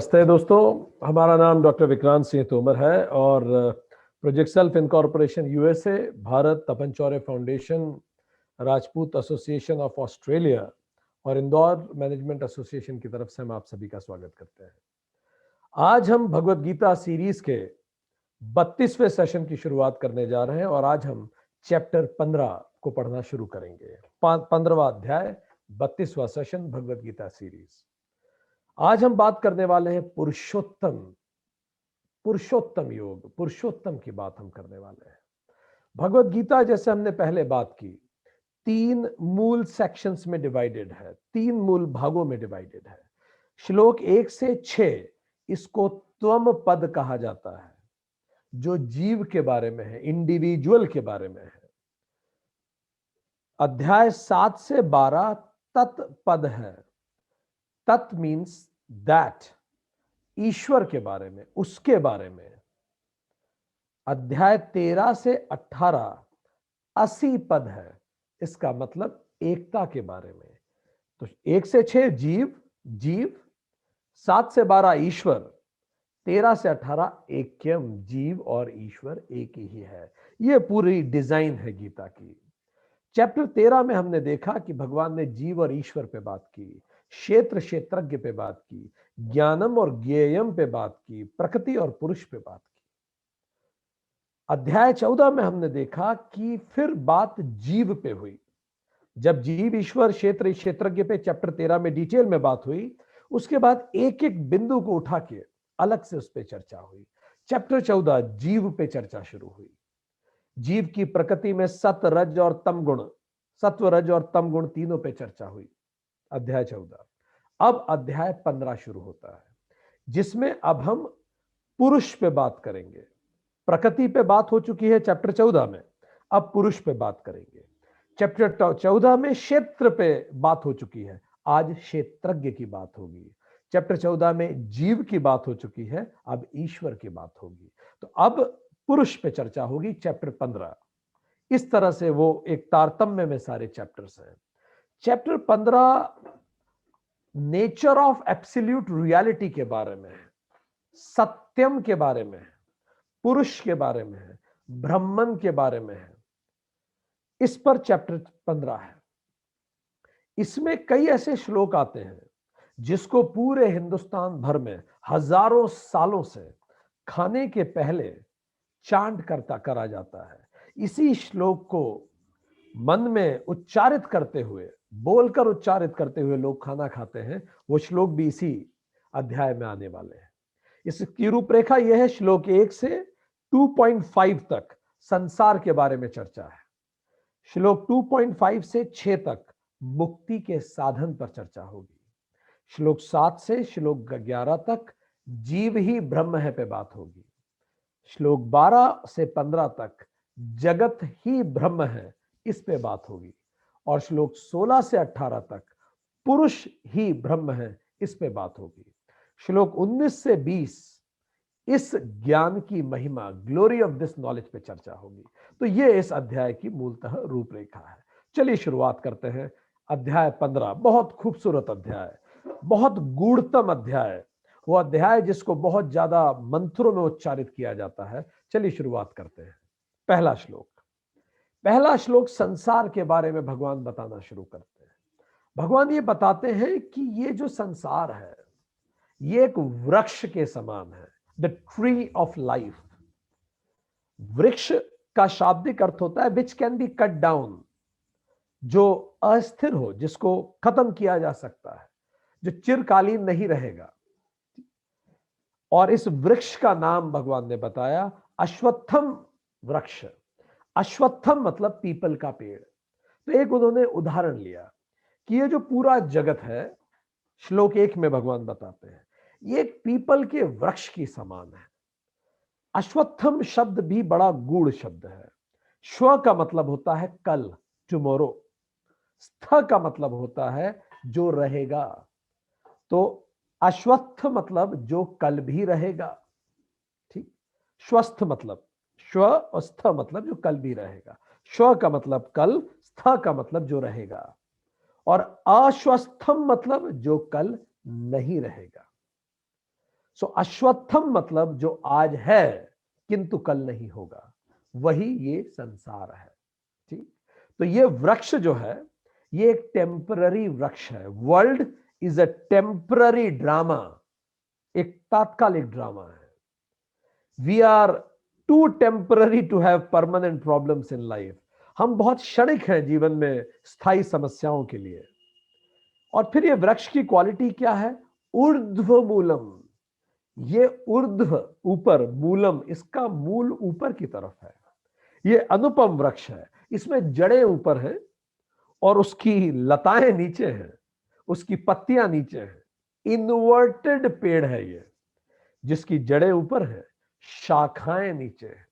नमस्ते दोस्तों, हमारा नाम डॉक्टर विक्रांत सिंह तोमर है और project self incorporation USA, Bharat, Tapan Chaure foundation, Rajput association of Australia और इंदौर मैनेजमेंट एसोसिएशन की तरफ से हम आप सभी का स्वागत करते हैं। आज हम भगवत गीता सीरीज के 32वें सेशन की शुरुआत करने जा रहे हैं और आज हम चैप्टर 15 को पढ़ना शुरू करेंगे। 15वां अध्याय, 32वां सेशन भगवत गीता सीरीज। आज हम बात करने वाले हैं पुरुषोत्तम योग, पुरुषोत्तम की बात हम करने वाले हैं। भगवत गीता, जैसे हमने पहले बात की, 3 मूल सेक्शंस में डिवाइडेड है, 3 मूल भागों में डिवाइडेड है। श्लोक 1 से 6 इसको त्वम पद कहा जाता है, जो जीव के बारे में है, इंडिविजुअल के बारे में है। अध्याय 7 से 12 तत्पद है। तत् मीन्स दैट, ईश्वर के बारे में, उसके बारे में। अध्याय 13 से 18 असी पद है, इसका मतलब एकता के बारे में। तो 1 से 6 जीव, 7 से 12 ईश्वर, 13 से 18 ऐक्यम, जीव और ईश्वर एक ही है। यह पूरी डिजाइन है गीता की। चैप्टर 13 में हमने देखा कि भगवान ने जीव और ईश्वर पे बात की, क्षेत्र क्षेत्रज्ञ पे बात की, ज्ञानम और ज्ञेयम पे बात की, प्रकृति और पुरुष पे बात की। अध्याय 14 में हमने देखा कि फिर बात जीव पे हुई। जब जीव, ईश्वर, क्षेत्र क्षेत्रज्ञ पे चैप्टर 13 में डिटेल में बात हुई, उसके बाद एक एक बिंदु को उठा के अलग से उस पर चर्चा हुई। चैप्टर 14 जीव पे चर्चा शुरू हुई। जीव की प्रकृति में सत्व, रज और तम गुण तीनों पे चर्चा हुई। अध्याय 14। अब अध्याय 15 शुरू होता है, जिसमें अब हम पुरुष पे बात करेंगे। प्रकृति पे बात हो चुकी है चैप्टर 14 में, अब पुरुष पे बात करेंगे। चैप्टर 14 में क्षेत्र पे बात हो चुकी है, आज क्षेत्रज्ञ की बात होगी। चैप्टर 14 में जीव की बात हो चुकी है, अब ईश्वर की बात होगी। तो अब पुरुष पे चर्चा होगी चैप्टर 15। इस तरह से वो एक तारतम्य में सारे चैप्टर्स हैं। Chapter 15 nature of absolute reality के बारे में है, सत्यम के बारे में है, पुरुष के बारे में है, ब्रह्मन के बारे में है। इस पर चैप्टर 15 है। इसमें कई ऐसे श्लोक आते हैं जिसको पूरे हिंदुस्तान भर में हजारों सालों से खाने के पहले चांट करा जाता है। इसी श्लोक को मन में उच्चारित करते हुए, बोलकर उच्चारित करते हुए लोग खाना खाते हैं। वो श्लोक भी इसी अध्याय में आने वाले हैं। इसकी रूपरेखा यह है, श्लोक 1 से 2.5 तक संसार के बारे में चर्चा है। श्लोक 2.5 से 6 तक मुक्ति के साधन पर चर्चा होगी। श्लोक 7 से श्लोक 11 तक जीव ही ब्रह्म है पे बात होगी। श्लोक 12 से 15 तक जगत ही ब्रह्म है, इस पे बात होगी। और श्लोक 16 से 18 तक पुरुष ही ब्रह्म है, इस पे बात होगी। श्लोक 19 से 20 इस ज्ञान की महिमा, ग्लोरी ऑफ दिस नॉलेज पे चर्चा होगी। तो ये इस अध्याय की मूलतः रूपरेखा है। चलिए शुरुआत करते हैं। अध्याय 15 बहुत खूबसूरत अध्याय, बहुत गूढ़तम अध्याय, वो अध्याय जिसको बहुत ज्यादा मंत्रों में उच्चारित किया जाता है। चलिए शुरुआत करते हैं। पहला श्लोक संसार के बारे में भगवान बताना शुरू करते हैं। भगवान ये बताते हैं कि ये जो संसार है, ये एक वृक्ष के समान है, द ट्री ऑफ लाइफ। वृक्ष का शाब्दिक अर्थ होता है which can be cut down, जो अस्थिर हो, जिसको खत्म किया जा सकता है, जो चिरकालीन नहीं रहेगा। और इस वृक्ष का नाम भगवान ने बताया अश्वत्थम वृक्ष। अश्वत्थम मतलब पीपल का पेड़। तो एक उन्होंने उदाहरण लिया कि ये जो पूरा जगत है, श्लोक 1 में भगवान बताते हैं, ये एक पीपल के वृक्ष की समान है। अश्वत्थम शब्द भी बड़ा गूढ़ शब्द है। श्व का मतलब होता है कल, टुमारो। स्थ का मतलब होता है जो रहेगा। तो अश्वत्थ मतलब जो कल भी रहेगा। ठीक, स्वस्थ मतलब, श्व और स्थ मतलब जो कल भी रहेगा। श्व का मतलब कल, स्थ का मतलब जो रहेगा, और अश्वस्थम मतलब जो कल नहीं रहेगा। सो अश्वत्थम मतलब जो आज है किंतु कल नहीं होगा, वही ये संसार है। ठीक, तो ये वृक्ष जो है ये एक टेम्पररी वृक्ष है। World is a temporary drama, एक तात्कालिक ड्रामा है। We are too temporary to have permanent problems in life. हम बहुत क्षणिक हैं जीवन में स्थायी समस्याओं के लिए। और फिर ये वृक्ष की क्वालिटी क्या है? ऊर्ध्व मूलम। ये ऊर्ध्व ऊपर, मूलम इसका मूल ऊपर की तरफ है। ये अनुपम वृक्ष है, इसमें जड़ें ऊपर हैं और उसकी लताएं नीचे हैं, उसकी पत्तियां नीचे हैं। इन्वर्टेड पेड़ है ये, जिसकी जड़ें ऊपर है, शाखाएं नीचे हैं।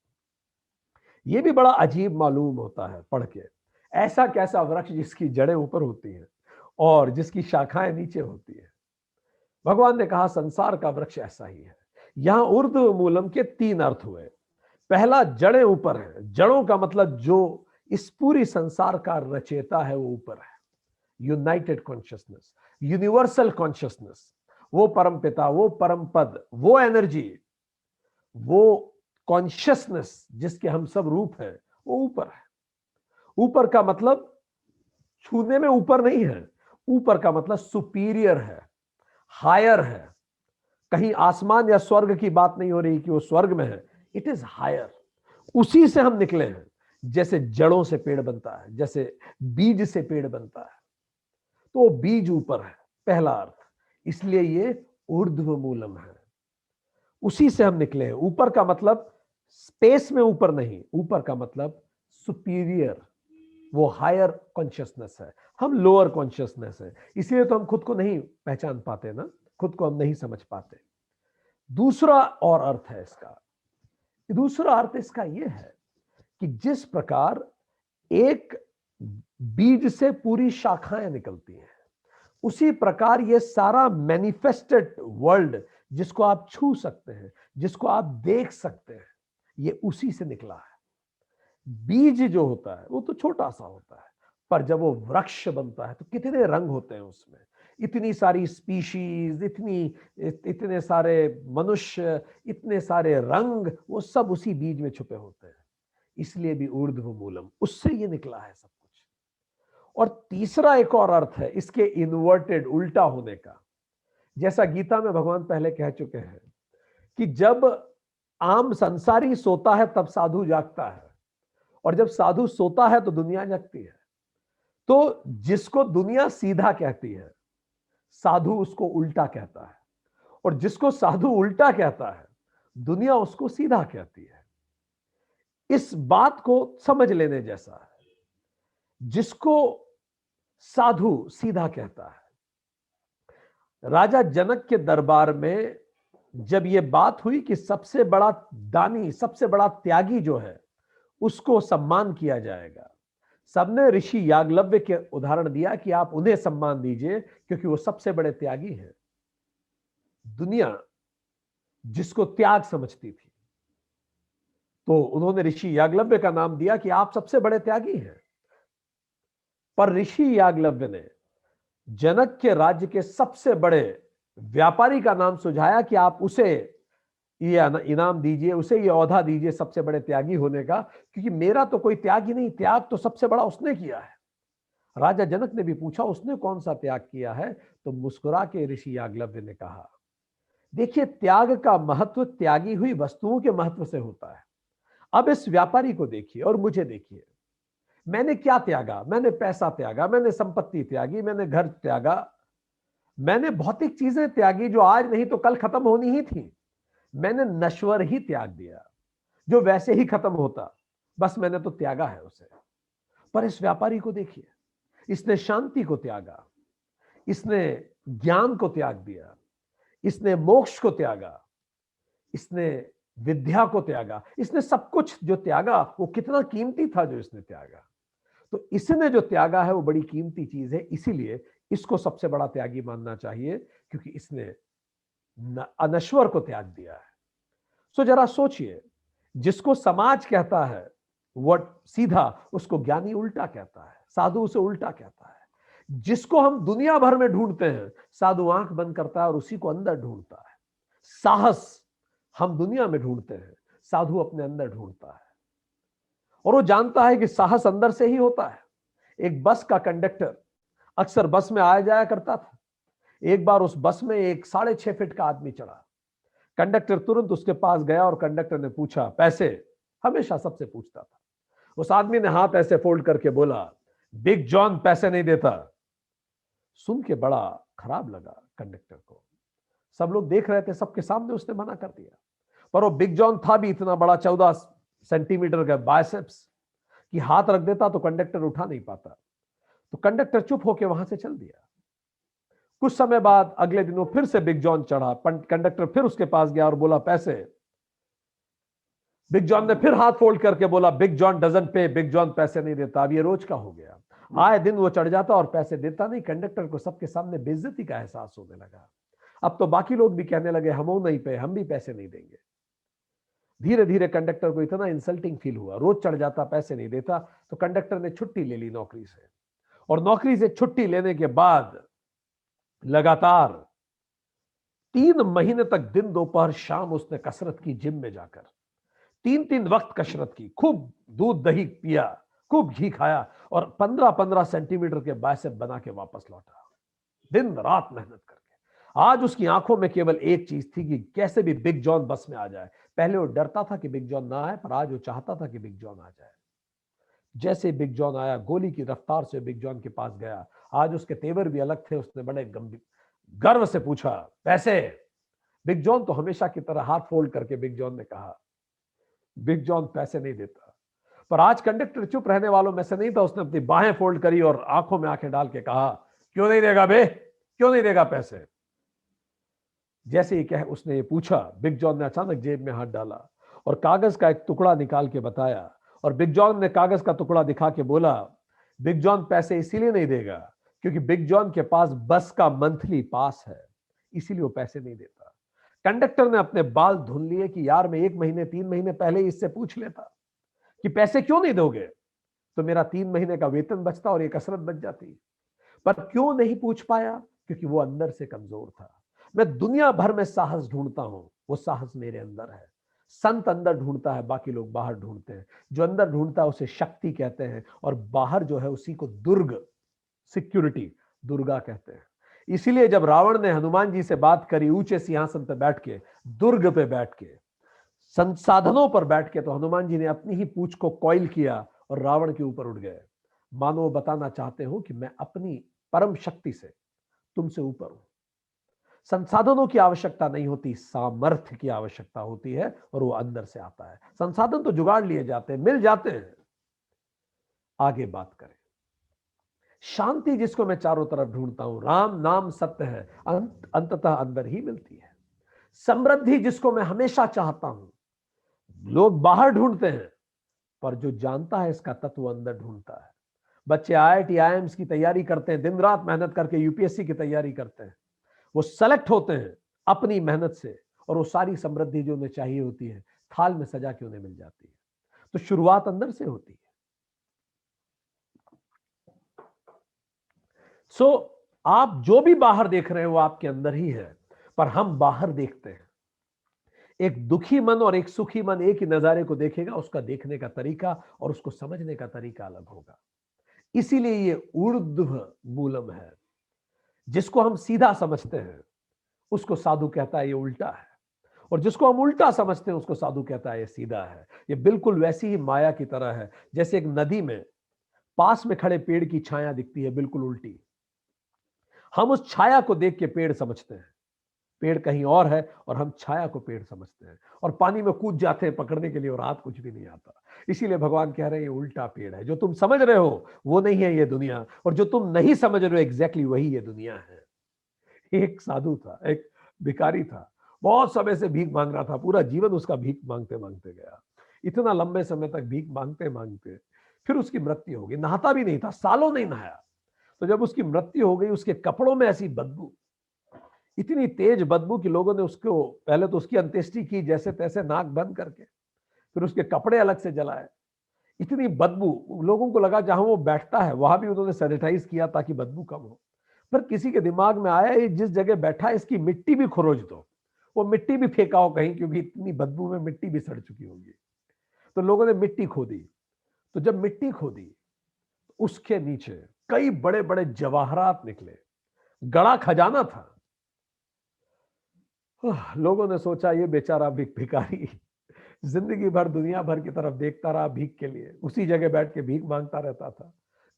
ये भी बड़ा अजीब मालूम होता है पढ़ के, ऐसा कैसा वृक्ष जिसकी जड़ें ऊपर होती हैं और जिसकी शाखाएं नीचे होती है। भगवान ने कहा संसार का वृक्ष ऐसा ही है। यहां ऊर्ध्व मूलम के 3 अर्थ हुए। पहला, जड़ें ऊपर है। जड़ों का मतलब जो इस पूरी संसार का रचेता है वो ऊपर है। यूनाइटेड कॉन्शियसनेस, यूनिवर्सल कॉन्शियसनेस, वो परम पिता, वो परम पद, वो एनर्जी, वो कॉन्शियसनेस जिसके हम सब रूप हैं, वो ऊपर है। ऊपर का मतलब छूने में ऊपर नहीं है, ऊपर का मतलब सुपीरियर है, हायर है। कहीं आसमान या स्वर्ग की बात नहीं हो रही कि वो स्वर्ग में है, इट इज हायर। उसी से हम निकले हैं। जैसे जड़ों से पेड़ बनता है, जैसे बीज से पेड़ बनता है, तो वो बीज ऊपर है, पहला अर्थ। इसलिए ये ऊर्ध्व मूलम है, उसी से हम निकले हैं। ऊपर का मतलब स्पेस में ऊपर नहीं, ऊपर का मतलब सुपीरियर, वो हायर कॉन्शियसनेस है। हम लोअर कॉन्शियसनेस है, इसलिए तो हम खुद को नहीं पहचान पाते ना, खुद को हम नहीं समझ पाते। दूसरा और अर्थ है इसका, दूसरा अर्थ इसका यह है कि जिस प्रकार एक बीज से पूरी शाखाएं निकलती हैं, उसी प्रकार ये सारा मैनिफेस्टेड वर्ल्ड जिसको आप छू सकते हैं, जिसको आप देख सकते हैं, ये उसी से निकला है। बीज जो होता है वो तो छोटा सा होता है, पर जब वो वृक्ष बनता है तो कितने रंग होते हैं उसमें, इतनी सारी स्पीशीज, इतने सारे मनुष्य, इतने सारे रंग, वो सब उसी बीज में छुपे होते हैं। इसलिए भी ऊर्ध्व मूलम, उससे ये निकला है सब कुछ। और तीसरा एक और अर्थ है इसके इन्वर्टेड, उल्टा होने का। जैसा गीता में भगवान पहले कह चुके हैं कि जब आम संसारी सोता है तब साधु जागता है, और जब साधु सोता है तो दुनिया जगती है। तो जिसको दुनिया सीधा कहती है, साधु उसको उल्टा कहता है, और जिसको साधु उल्टा कहता है, दुनिया उसको सीधा कहती है। इस बात को समझ लेने जैसा है। जिसको साधु सीधा कहता है, राजा जनक के दरबार में जब यह बात हुई कि सबसे बड़ा दानी, सबसे बड़ा त्यागी जो है उसको सम्मान किया जाएगा, सबने ऋषि याज्ञवल्क्य के उदाहरण दिया कि आप उन्हें सम्मान दीजिए क्योंकि वो सबसे बड़े त्यागी हैं। दुनिया जिसको त्याग समझती थी, तो उन्होंने ऋषि याज्ञवल्क्य का नाम दिया कि आप सबसे बड़े त्यागी हैं। पर ऋषि याज्ञवल्क्य ने जनक के राज्य के सबसे बड़े व्यापारी का नाम सुझाया कि आप उसे ये इनाम दीजिए, उसे ये औहदा दीजिए सबसे बड़े त्यागी होने का, क्योंकि मेरा तो कोई त्याग ही नहीं, त्याग तो सबसे बड़ा उसने किया है। राजा जनक ने भी पूछा उसने कौन सा त्याग किया है, तो मुस्कुरा के ऋषि याज्ञवल्क्य ने कहा, देखिए त्याग का महत्व त्यागी हुई वस्तुओं के महत्व से होता है। अब इस व्यापारी को देखिए और मुझे देखिए, मैंने क्या त्यागा? मैंने पैसा त्यागा, मैंने संपत्ति त्यागी, मैंने घर त्यागा, मैंने भौतिक चीजें त्यागी जो आज नहीं तो कल खत्म होनी ही थी। मैंने नश्वर ही त्याग दिया जो वैसे ही खत्म होता, बस मैंने तो त्यागा है उसे। पर इस व्यापारी को देखिए, इसने शांति को त्यागा, इसने ज्ञान को त्याग दिया, इसने मोक्ष को त्यागा, इसने विद्या को त्यागा, इसने सब कुछ जो त्यागा वो कितना कीमती था जो इसने त्यागा। तो इसने जो त्यागा है वो बड़ी कीमती चीज है, इसीलिए इसको सबसे बड़ा त्यागी मानना चाहिए, क्योंकि इसने अनश्वर को त्याग दिया है। सो जरा सोचिए, जिसको समाज कहता है वो सीधा, उसको ज्ञानी उल्टा कहता है, साधु उसे उल्टा कहता है। जिसको हम दुनिया भर में ढूंढते हैं, साधु आंख बंद करता है और उसी को अंदर ढूंढता है। साहस हम दुनिया में ढूंढते हैं, साधु अपने अंदर ढूंढता है, और वो जानता है कि साहस अंदर से ही होता है। एक बस का कंडक्टर अक्सर बस में आया जाया करता था। एक बार उस बस में एक 6.5 फीट का आदमी चढ़ा। कंडक्टर तुरंत उसके पास गया और कंडक्टर ने पूछा, पैसे? हमेशा सबसे पूछता था। उस आदमी ने हाथ ऐसे फोल्ड करके बोला, बिग जॉन पैसे नहीं देता। सुन के बड़ा खराब लगा कंडक्टर को। सब लोग देख रहे थे, सबके सामने उसने मना कर दिया। पर वो बिग जॉन था भी इतना बड़ा, 14 सेंटीमीटर का बाइसेप्स, कि हाथ रख देता तो कंडक्टर उठा नहीं पाता। तो कंडक्टर चुप होकर वहां से चल दिया। कुछ समय बाद अगले दिनों फिर से बिग जॉन चढ़ा। कंडक्टर फिर उसके पास गया और बोला, पैसे? बिग जॉन ने फिर हाथ फोल्ड करके बोला, बिग जॉन डजंट पे, बिग जॉन पैसे नहीं देता। अब ये रोज का हो गया। आए दिन वो चढ़ जाता और पैसे देता नहीं। कंडक्टर को सबके सामने बेइज्जती का एहसास होने लगा। अब तो बाकी लोग भी कहने लगे, हम नहीं पे, हम भी पैसे नहीं देंगे। धीरे धीरे कंडक्टर को इतना इंसल्टिंग फील हुआ, रोज चढ़ जाता, पैसे नहीं देता। तो कंडक्टर ने छुट्टी ले ली नौकरी से, और नौकरी से छुट्टी लेने के बाद लगातार 3 महीने तक दिन दोपहर शाम उसने कसरत की, जिम में जाकर 3 वक्त कसरत की, खूब दूध दही पिया, खूब घी खाया, और 15-15 सेंटीमीटर के बाइसेप बना के वापस लौटा, दिन रात मेहनत करके। आज उसकी आंखों में केवल एक चीज थी कि कैसे भी बिग जॉन बस में आ जाए। पहले वो डरता था कि बिग जॉन ना आए, पर आज वो चाहता था कि बिग जॉन आ जाए। जैसे बिग जॉन आया, गोली की रफ्तार से बिग जॉन के पास गया। आज उसके तेवर भी अलग थे। उसने बड़े गंभीर गर्व से पूछा, पैसे? बिग जॉन तो हमेशा की तरह हाथ फोल्ड करके बिग जॉन ने कहा, बिग जॉन पैसे नहीं देता। पर आज कंडक्टर चुप रहने वालों में से नहीं था। उसने अपनी बाहें फोल्ड करी और आंखों में आंखें डाल के कहा, क्यों नहीं देगा बे, क्यों नहीं देगा पैसे? जैसे ही कह उसने ये पूछा, बिग जॉन ने अचानक जेब में हाथ डाला और कागज का एक टुकड़ा निकाल के बताया। और बिग जॉन ने कागज का टुकड़ा दिखा के बोला, बिग जॉन पैसे इसीलिए नहीं देगा क्योंकि बिग जॉन के पास बस का मंथली पास है, इसीलिए वो पैसे नहीं देता। कंडक्टर ने अपने बाल धुन लिए कि यार, मैं 1 महीने 3 महीने पहले ही इससे पूछ लेता कि पैसे क्यों नहीं दोगे, तो मेरा 3 महीने का वेतन बचता और ये कसरत बच जाती। पर क्यों नहीं पूछ पाया? क्योंकि वो अंदर से कमजोर था। मैं दुनिया भर में साहस ढूंढता हूं, वो साहस मेरे अंदर है। संत अंदर ढूंढता है, बाकी लोग बाहर ढूंढते हैं। जो अंदर ढूंढता है उसे शक्ति कहते हैं, और बाहर जो है उसी को दुर्ग, सिक्योरिटी, दुर्गा कहते हैं। इसीलिए जब रावण ने हनुमान जी से बात करी ऊंचे सिंहासन पर बैठ के, दुर्ग पे बैठ के, संसाधनों पर बैठ के, तो हनुमान जी ने अपनी ही पूंछ को कॉइल किया और रावण के ऊपर उठ गए। मानो बताना चाहते हो कि मैं अपनी परम शक्ति से तुमसे ऊपर हूं। संसाधनों की आवश्यकता नहीं होती, सामर्थ्य की आवश्यकता होती है, और वो अंदर से आता है। संसाधन तो जुगाड़ लिए जाते हैं, मिल जाते हैं। आगे बात करें, शांति जिसको मैं चारों तरफ ढूंढता हूं, राम नाम सत्य है, अंततः अंदर ही मिलती है। समृद्धि जिसको मैं हमेशा चाहता हूं, लोग बाहर ढूंढते हैं, पर जो जानता है इसका तत्व अंदर ढूंढता है। बच्चे आईआईटी आईएम्स की तैयारी करते हैं, दिन रात मेहनत करके यूपीएससी की तैयारी करते हैं, वो सेलेक्ट होते हैं अपनी मेहनत से, और वो सारी समृद्धि जो उन्हें चाहिए होती है थाल में सजा के उन्हें मिल जाती है। तो शुरुआत अंदर से होती है। सो आप जो भी बाहर देख रहे हो वो आपके अंदर ही है, पर हम बाहर देखते हैं। एक दुखी मन और एक सुखी मन एक ही नजारे को देखेगा, उसका देखने का तरीका और उसको समझने का तरीका अलग होगा। इसीलिए ये ऊर्ध्व मूलम है। जिसको हम सीधा समझते हैं उसको साधु कहता है ये उल्टा है, और जिसको हम उल्टा समझते हैं उसको साधु कहता है ये सीधा है। ये बिल्कुल वैसी ही माया की तरह है, जैसे एक नदी में पास में खड़े पेड़ की छाया दिखती है बिल्कुल उल्टी। हम उस छाया को देख के पेड़ समझते हैं, पेड़ कहीं और है, और हम छाया को पेड़ समझते हैं, और पानी में कूद जाते हैं पकड़ने के लिए, और हाथ कुछ भी नहीं आता। इसीलिए भगवान कह रहे हैं ये उल्टा पेड़ है। जो तुम समझ रहे हो वो नहीं है ये दुनिया, और जो तुम नहीं समझ रहे हो एग्जैक्टली वही ये दुनिया है। एक साधु था, एक भिखारी था, बहुत समय से भीख मांग रहा था। पूरा जीवन उसका भीख मांगते मांगते गया। इतना लंबे समय तक भीख मांगते मांगते फिर उसकी मृत्यु हो गई। नहाता भी नहीं था, सालों नहीं नहाया। तो जब उसकी मृत्यु हो गई, उसके कपड़ों में ऐसी बदबू, इतनी तेज बदबू कि लोगों ने उसको पहले तो उसकी अंत्येष्टि की जैसे तैसे, नाक बंद करके, फिर उसके कपड़े अलग से जलाए। इतनी बदबू, लोगों को लगा जहां वो बैठता है वहां भी उन्होंने सैनिटाइज किया ताकि बदबू कम हो। पर किसी के दिमाग में आया ये जिस जगह बैठा है इसकी मिट्टी भी खुरोच दो। वो मिट्टी भी फेंका हो कहीं, क्योंकि इतनी बदबू में मिट्टी भी सड़ चुकी होगी। तो लोगों ने मिट्टी खोदी। तो जब मिट्टी खोदी, उसके नीचे कई बड़े बड़े जवाहरात निकले, गड़ा खजाना था। लोगों ने सोचा ये बेचारा भिखारी जिंदगी भर दुनिया भर की तरफ देखता रहा भीख के लिए, उसी जगह बैठ के भीख मांगता रहता था।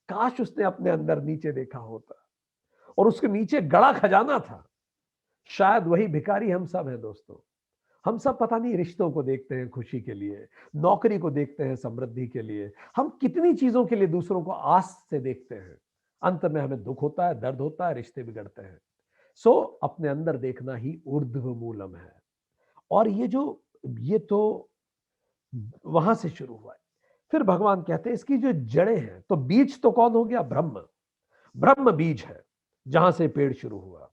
काश उसने अपने अंदर नीचे देखा होता, और उसके नीचे गड़ा खजाना था। शायद वही भिखारी हम सब हैं दोस्तों। हम सब पता नहीं रिश्तों को देखते हैं खुशी के लिए, नौकरी को देखते हैं समृद्धि के लिए, हम कितनी चीजों के लिए दूसरों को आस से देखते हैं। अंत में हमें दुख होता है, दर्द होता है, रिश्ते बिगड़ते हैं। सो अपने अंदर देखना ही ऊर्ध्व मूलम है। और ये तो वहां से शुरू हुआ है। फिर भगवान कहते हैं इसकी जो जड़ें हैं, तो बीज तो कौन हो गया? ब्रह्म। ब्रह्म बीज है जहां से पेड़ शुरू हुआ,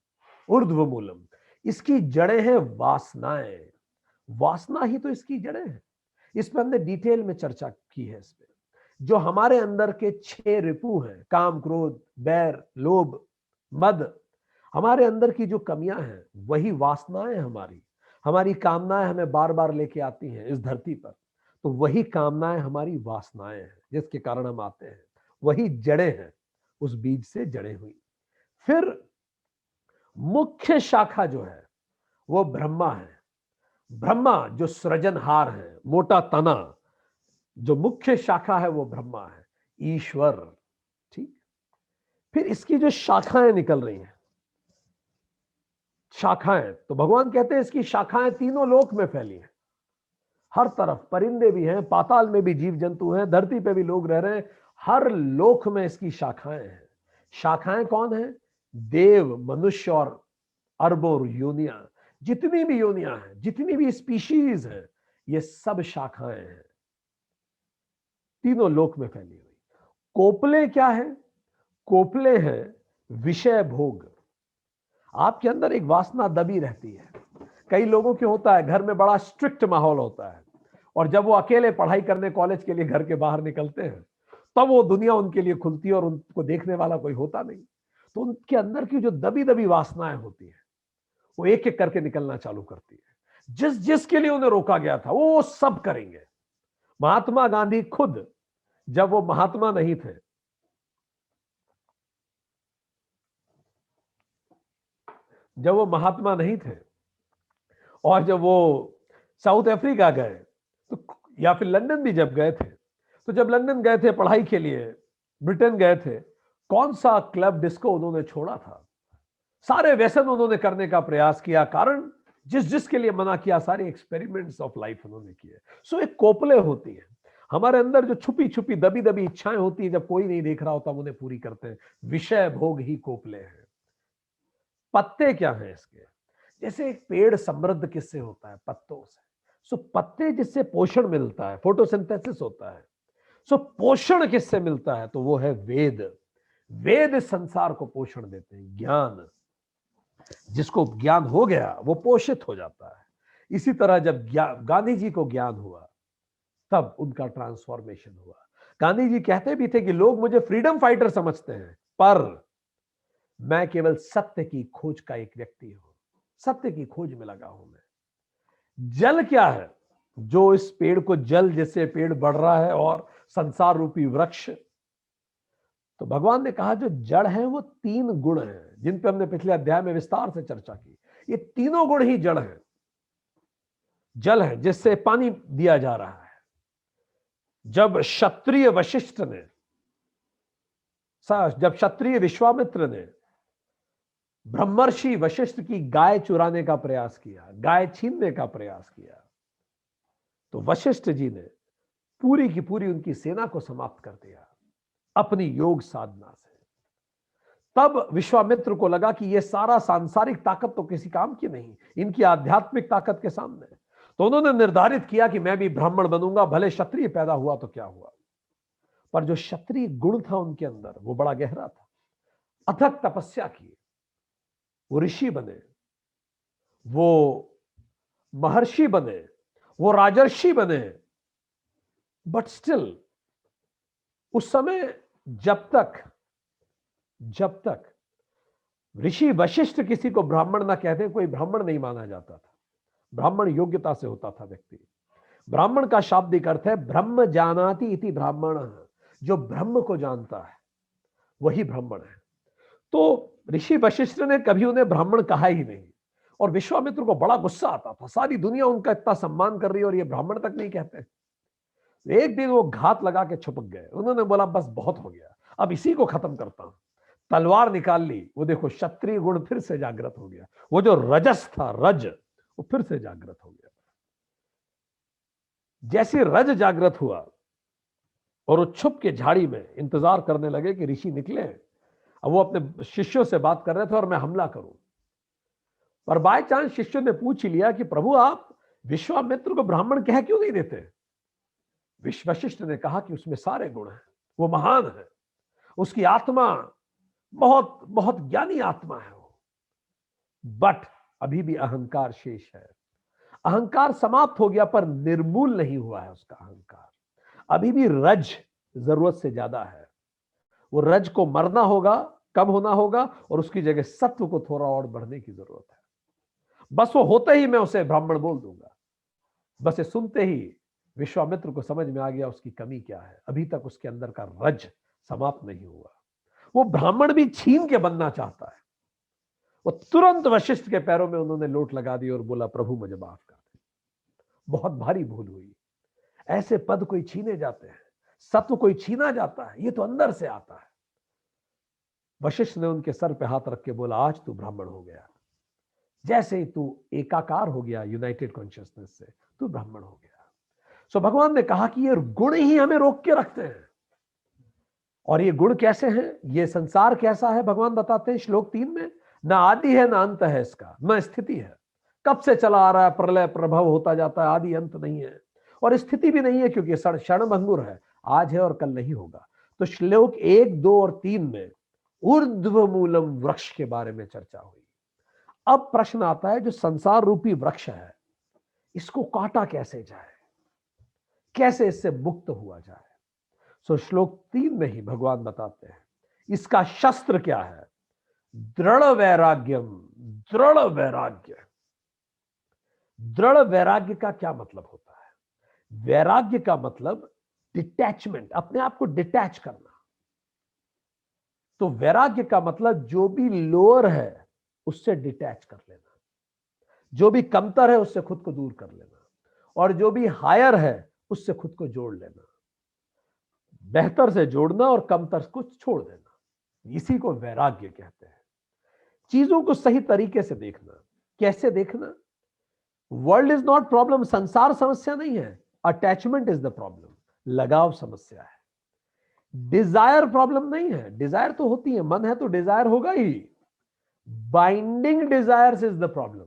ऊर्ध्व मूलम। इसकी जड़ें हैं वासनाएं। वासना ही तो इसकी जड़ें हैं। इस पर हमने डिटेल में चर्चा की है। इसमें जो हमारे अंदर के 6 रिपु हैं, काम, क्रोध, बैर, लोभ, मद, हमारे अंदर की जो कमियां हैं वही वासनाएं हमारी। हमारी कामनाएं हमें बार बार लेके आती हैं इस धरती पर, तो वही कामनाएं हमारी वासनाएं हैं जिसके कारण हम आते हैं। वही जड़ें हैं, उस बीज से जड़े हुई। फिर मुख्य शाखा जो है वो ब्रह्मा है। ब्रह्मा जो सृजनहार है, मोटा तना, जो मुख्य शाखा है वो ब्रह्मा है, ईश्वर। ठीक। फिर इसकी जो शाखाएं निकल रही हैं, शाखाएं, तो भगवान कहते हैं इसकी शाखाएं तीनों लोक में फैली हैं। हर तरफ परिंदे भी हैं, पाताल में भी जीव जंतु हैं, धरती पे भी लोग रह रहे हैं। हर लोक में इसकी शाखाएं हैं। शाखाएं कौन है? देव, मनुष्य और अरबों योनियां। जितनी भी योनियां हैं, जितनी भी स्पीशीज हैं, ये सब शाखाएं हैं, तीनों लोक में फैली हुई। कोपले क्या है? कोपले हैं विषय भोग। आपके अंदर एक वासना दबी रहती है। कई लोगों के होता है, घर में बड़ा स्ट्रिक्ट माहौल होता है, और जब वो अकेले पढ़ाई करने कॉलेज के लिए घर के बाहर निकलते हैं, तब वो दुनिया उनके लिए खुलती है और उनको देखने वाला कोई होता नहीं। तो उनके अंदर की जो दबी दबी वासनाएं होती है, वो एक एक करके निकलना चालू करती है। जिस जिसके लिए उन्हें रोका गया था वो सब करेंगे। महात्मा गांधी खुद, जब वो महात्मा नहीं थे, और जब वो साउथ अफ्रीका गए, तो या फिर लंदन भी जब गए थे, तो जब लंदन गए थे पढ़ाई के लिए, ब्रिटेन गए थे, कौन सा क्लब डिस्को उन्होंने छोड़ा था? सारे व्यसन उन्होंने करने का प्रयास किया। कारण जिस जिसके लिए मना किया, सारे एक्सपेरिमेंट्स ऑफ लाइफ उन्होंने किए। सो एक कोपले होती है हमारे अंदर, जो छुपी छुपी दबी दबी इच्छाएं होती है, जब कोई नहीं देख रहा होता हम उन्हें पूरी करते हैं। विषय भोग ही कोपले हैं। पत्ते क्या हैं इसके? जैसे एक पेड़ समृद्ध किससे होता है? पत्तों से। सो पत्ते जिससे पोषण मिलता है, फोटोसिंथेसिस होता है। सो पोषण किससे मिलता है? तो वो है वेद। वेद संसार को पोषण देते हैं। ज्ञान, जिसको ज्ञान हो गया वो पोषित हो जाता है। इसी तरह जब गांधी जी को ज्ञान हुआ, तब उनका ट्रांसफॉर्मेशन हुआ। गांधी जी कहते भी थे कि लोग मुझे फ्रीडम फाइटर समझते हैं, पर मैं केवल सत्य की खोज का एक व्यक्ति हूं। सत्य की खोज में लगा हूं मैं। जल क्या है? जो इस पेड़ को, जल जिससे पेड़ बढ़ रहा है, और संसार रूपी वृक्ष। तो भगवान ने कहा जो जड़ है वो 3 गुण हैं, जिन पे हमने पिछले अध्याय में विस्तार से चर्चा की। ये तीनों गुण ही जड़ है। जल है जिससे पानी दिया जा रहा है। जब क्षत्रिय वशिष्ठ ने, जब क्षत्रिय विश्वामित्र ने ब्रह्मर्षि वशिष्ठ की गाय चुराने का प्रयास किया, गाय छीनने का प्रयास किया, तो वशिष्ठ जी ने पूरी की पूरी उनकी सेना को समाप्त कर दिया अपनी योग साधना से। तब विश्वामित्र को लगा कि यह सारा सांसारिक ताकत तो किसी काम की नहीं, इनकी आध्यात्मिक ताकत के सामने। तो उन्होंने निर्धारित किया कि मैं भी ब्राह्मण बनूंगा, भले क्षत्रिय पैदा हुआ तो क्या हुआ। पर जो क्षत्रिय गुण था उनके अंदर वो बड़ा गहरा था। अथक तपस्या की, वो ऋषि बने, वो महर्षि बने, वो राजर्षि बने। बट स्टिल उस समय जब तक ऋषि वशिष्ठ किसी को ब्राह्मण ना कहते, कोई ब्राह्मण नहीं माना जाता था। ब्राह्मण योग्यता से होता था व्यक्ति। ब्राह्मण का शाब्दिक अर्थ है ब्रह्म जानाति इति ब्राह्मण, जो ब्रह्म को जानता है वही ब्राह्मण है। तो ऋषि वशिष्ठ ने कभी उन्हें ब्राह्मण कहा ही नहीं, और विश्वामित्र को बड़ा गुस्सा आता था, सारी दुनिया उनका इतना सम्मान कर रही है और ये ब्राह्मण तक नहीं कहते। एक दिन वो घात लगा के छुपक गए, उन्होंने बोला बस बहुत हो गया, अब इसी को खत्म करता हूं। तलवार निकाल ली, वो देखो क्षत्रिय गुण फिर से जागृत हो गया, वो जो रजस था, रज, वो फिर से जागृत हो गया। जैसे रज जागृत हुआ और वो छुप के झाड़ी में इंतजार करने लगे कि ऋषि निकले। अब वो अपने शिष्यों से बात कर रहे थे और मैं हमला करूं, पर बाय चांस शिष्यों ने पूछ ही लिया कि प्रभु आप विश्वामित्र को ब्राह्मण कह क्यों नहीं देते। वशिष्ठ ने कहा कि उसमें सारे गुण हैं, वो महान है, उसकी आत्मा बहुत बहुत ज्ञानी आत्मा है वो, बट अभी भी अहंकार शेष है। अहंकार समाप्त हो गया पर निर्मूल नहीं हुआ है उसका अहंकार, अभी भी रज जरूरत से ज्यादा है। वो रज को मरना होगा, कम होना होगा, और उसकी जगह सत्व को थोड़ा और बढ़ने की जरूरत है। बस वो होते ही मैं उसे ब्राह्मण बोल दूंगा। बस ये सुनते ही विश्वामित्र को समझ में आ गया उसकी कमी क्या है, अभी तक उसके अंदर का रज समाप्त नहीं हुआ। वो ब्राह्मण भी छीन के बनना चाहता है। वो तुरंत वशिष्ठ के पैरों में उन्होंने लोट लगा दी और बोला प्रभु मुझे माफ कर दे, बहुत भारी भूल हुई। ऐसे पद कोई छीने जाते हैं, सत्व कोई छीना जाता है, ये तो अंदर से आता है। वशिष्ठ ने उनके सर पे हाथ रख के बोला आज तू ब्राह्मण हो गया, जैसे ही तू एकाकार हो गया यूनाइटेड कॉन्शियसनेस से, तू ब्राह्मण हो गया। सो भगवान ने कहा कि ये गुण ही हमें रोक के रखते हैं। और ये गुण कैसे हैं, ये संसार कैसा है, भगवान बताते हैं श्लोक 3 में, ना आदि है ना अंत है इसका, ना स्थिति है, कब से चला आ रहा है, प्रलय प्रभव होता जाता है, आदि अंत नहीं है, और स्थिति भी नहीं है क्योंकि क्षणभंगुर है, आज है और कल नहीं होगा। तो श्लोक 1, 2 और 3 में ऊर्ध्व मूलम वृक्ष के बारे में चर्चा हुई। अब प्रश्न आता है जो संसार रूपी वृक्ष है, इसको काटा कैसे जाए, कैसे इससे मुक्त हुआ जाए। सो श्लोक 3 में ही भगवान बताते हैं इसका शस्त्र क्या है, दृढ़ वैराग्यम। दृढ़ वैराग्य, दृढ़ वैराग्य का क्या मतलब होता है? वैराग्य का मतलब डिटैचमेंट, अपने आप को डिटैच करना। तो वैराग्य का मतलब जो भी लोअर है उससे डिटैच कर लेना, जो भी कमतर है उससे खुद को दूर कर लेना, और जो भी हायर है उससे खुद को जोड़ लेना। बेहतर से जोड़ना और कमतर को छोड़ देना, इसी को वैराग्य कहते हैं। चीजों को सही तरीके से देखना। कैसे देखना? वर्ल्ड इज नॉट प्रॉब्लम, संसार समस्या नहीं है, अटैचमेंट इज द प्रॉब्लम, लगाव समस्या है। डिजायर प्रॉब्लम नहीं है, डिजायर तो होती है, मन है तो डिजायर होगा ही। Binding desires is the problem,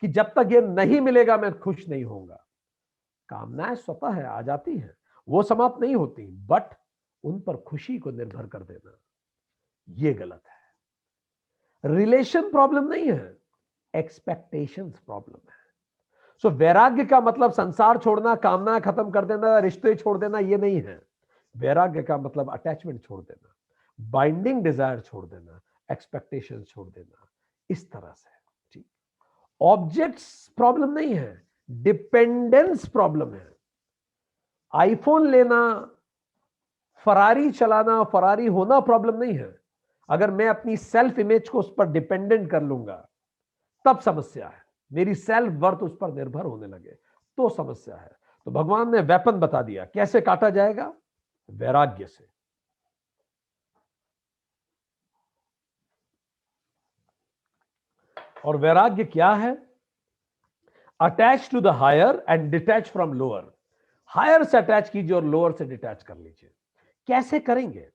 कि जब तक ये नहीं मिलेगा मैं खुश नहीं होऊंगा। कामनाएं स्वतः है, आ जाती हैं, वो समाप्त नहीं होती, बट उन पर खुशी को निर्भर कर देना ये गलत है। रिलेशन प्रॉब्लम नहीं है, एक्सपेक्टेशंस प्रॉब्लम है। सो वैराग्य का मतलब संसार छोड़ना, कामना खत्म कर देना, रिश्ते छोड़ देना, ये नहीं है। वैराग्य का मतलब अटैचमेंट छोड़ देना, बाइंडिंग डिजायर छोड़ देना, एक्सपेक्टेशन छोड़ देना, इस तरह से। ठीक, ऑब्जेक्ट्स प्रॉब्लम नहीं है, डिपेंडेंस प्रॉब्लम है। आईफोन लेना, फरारी चलाना, फरारी होना प्रॉब्लम नहीं है। अगर मैं अपनी सेल्फ इमेज को उस पर डिपेंडेंट कर लूंगा तब समस्या है, मेरी सेल्फ वर्थ उस पर निर्भर होने लगे तो समस्या है। तो भगवान ने वेपन बता दिया, कैसे काटा जाएगा? वैराग्य से। और वैराग्य क्या है? Attach to the higher and detach from lower. Higher से अटैच कीजिए और लोअर से डिटैच कर लीजिए। कैसे करेंगे?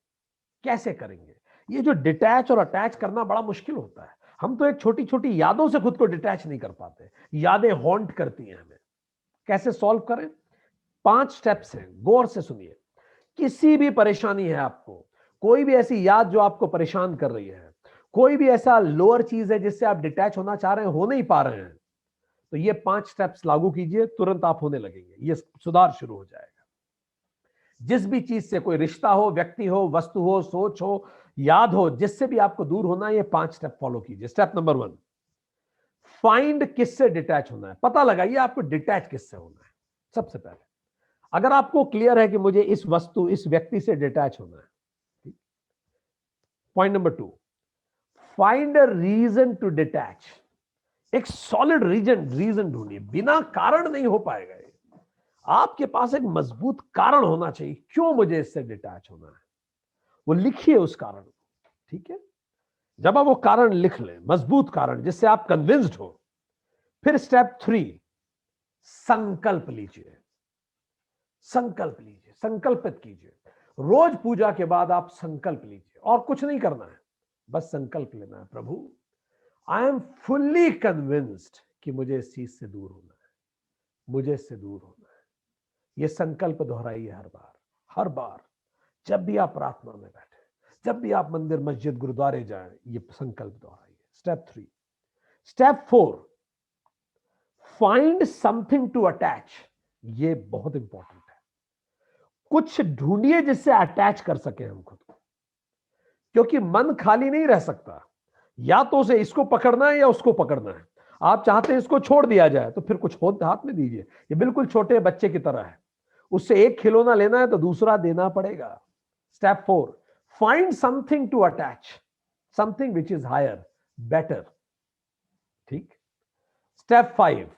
कैसे करेंगे? ये जो डिटैच और अटैच करना बड़ा मुश्किल होता है। हम तो एक छोटी छोटी यादों से खुद को डिटैच नहीं कर पाते, यादें हॉन्ट करती हैं हमें। कैसे सॉल्व करें? 5 स्टेप्स हैं, गौर से सुनिए। किसी भी परेशानी है आपको, कोई भी ऐसी याद जो आपको परेशान कर रही है, कोई भी ऐसा लोअर चीज है जिससे आप डिटैच होना चाह रहे हैं, हो नहीं पा रहे हैं, तो ये 5 स्टेप्स लागू कीजिए, तुरंत आप होने लगेंगे, ये सुधार शुरू हो जाएगा। जिस भी चीज से, कोई रिश्ता हो, व्यक्ति हो, वस्तु हो, सोच हो, याद हो, जिससे भी आपको दूर होना है, ये 5 स्टेप फॉलो कीजिए। स्टेप नंबर 1, फाइंड किससे डिटैच होना है, पता लगाइए आपको डिटैच किससे होना है। सबसे पहले अगर आपको क्लियर है कि मुझे इस वस्तु, इस व्यक्ति से डिटैच होना है। Point number 2, find a reason to detach. एक सॉलिड रीजन ढूंढिए, बिना कारण नहीं हो पाएगा ये। आपके पास एक मजबूत कारण होना चाहिए, क्यों मुझे इससे डिटैच होना है, वो लिखिए उस कारण को। ठीक है, जब आप वो कारण लिख लें, मजबूत कारण जिससे आप कन्विंस्ड हो, फिर स्टेप 3, संकल्प लीजिए। संकल्प लीजिए, संकल्पित कीजिए। रोज पूजा के बाद आप संकल्प लीजिए, और कुछ नहीं करना है, बस संकल्प लेना है, प्रभु आई एम फुल्ली कन्विंस्ड कि मुझे इस चीज से दूर होना है, मुझे इससे दूर होना है। यह संकल्प दोहराइए हर बार, हर बार जब भी आप प्रार्थना में बैठे, जब भी आप मंदिर, मस्जिद, गुरुद्वारे जाएं, ये संकल्प दोहराइए। Step 3। Step 4, find something to attach. ये बहुत इंपॉर्टेंट है। कुछ ढूंढिए जिससे अटैच कर सके हम खुद को, क्योंकि मन खाली नहीं रह सकता। या तो उसे इसको पकड़ना है या उसको पकड़ना है। आप चाहते हैं इसको छोड़ दिया जाए, तो फिर कुछ हाथ में दीजिए। ये बिल्कुल छोटे बच्चे की तरह है, उससे एक खिलौना लेना है तो दूसरा देना पड़ेगा। Step 4, find something to attach, something which is higher, better. ठीक। Step 5,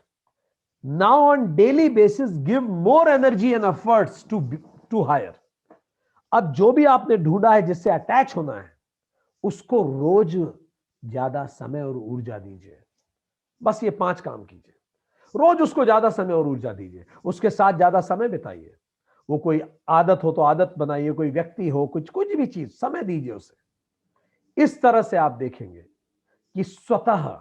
now on daily basis give more energy and efforts to higher. अब जो भी आपने ढूंढा है जिससे अटैच होना है, उसको रोज ज्यादा समय और ऊर्जा दीजिए। बस ये 5 काम कीजिए। रोज उसको ज्यादा समय और ऊर्जा दीजिए, उसके साथ ज्यादा समय बिताइए। वो कोई आदत हो तो आदत बनाइए, कोई व्यक्ति हो, कुछ भी चीज, समय दीजिए उसे। इस तरह से आप देखेंगे कि स्वतः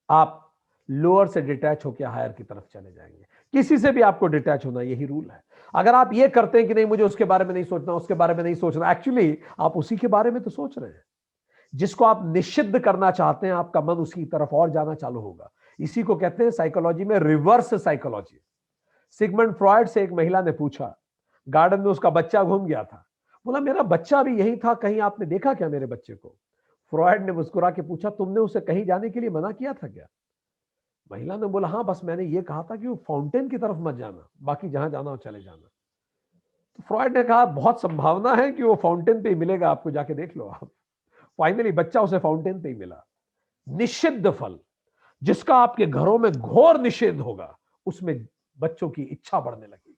आप लोअर से डिटैच होकर हायर की तरफ चले जाएंगे। किसी से भी आपको डिटैच होना, यही रूल है। अगर आप ये करते हैं कि नहीं मुझे उसके बारे में नहीं सोचना, उसके बारे में नहीं सोचना, एक्चुअली आप उसी के बारे में तो सोच रहे हैं। जिसको आप निषिद्ध करना चाहते हैं, आपका मन उसकी तरफ और जाना चालू होगा। इसी को कहते हैं साइकोलॉजी में रिवर्स साइकोलॉजी। सिगमंड फ्रॉयड से एक महिला ने पूछा, गार्डन में उसका बच्चा घूम गया था, बोला मेरा बच्चा भी यही था, कहीं आपने देखा क्या मेरे बच्चे को? फ्रॉयड ने मुस्कुरा के पूछा, तुमने उसे कहीं जाने के लिए मना किया था क्या? महिला ने बोला, हाँ बस मैंने ये कहा था कि वो फाउंटेन की तरफ मत जाना, बाकी जहां जाना हो चले जाना। तो फ्रॉयड ने कहा, बहुत संभावना है कि वो फाउंटेन पे ही मिलेगा आपको, जाके देख लो आप। फाइनली बच्चा उसे फाउंटेन पे ही मिला। निषिद्ध फल, जिसका आपके घरों में घोर निषेध होगा, उसमें बच्चों की इच्छा बढ़ने लगेगी।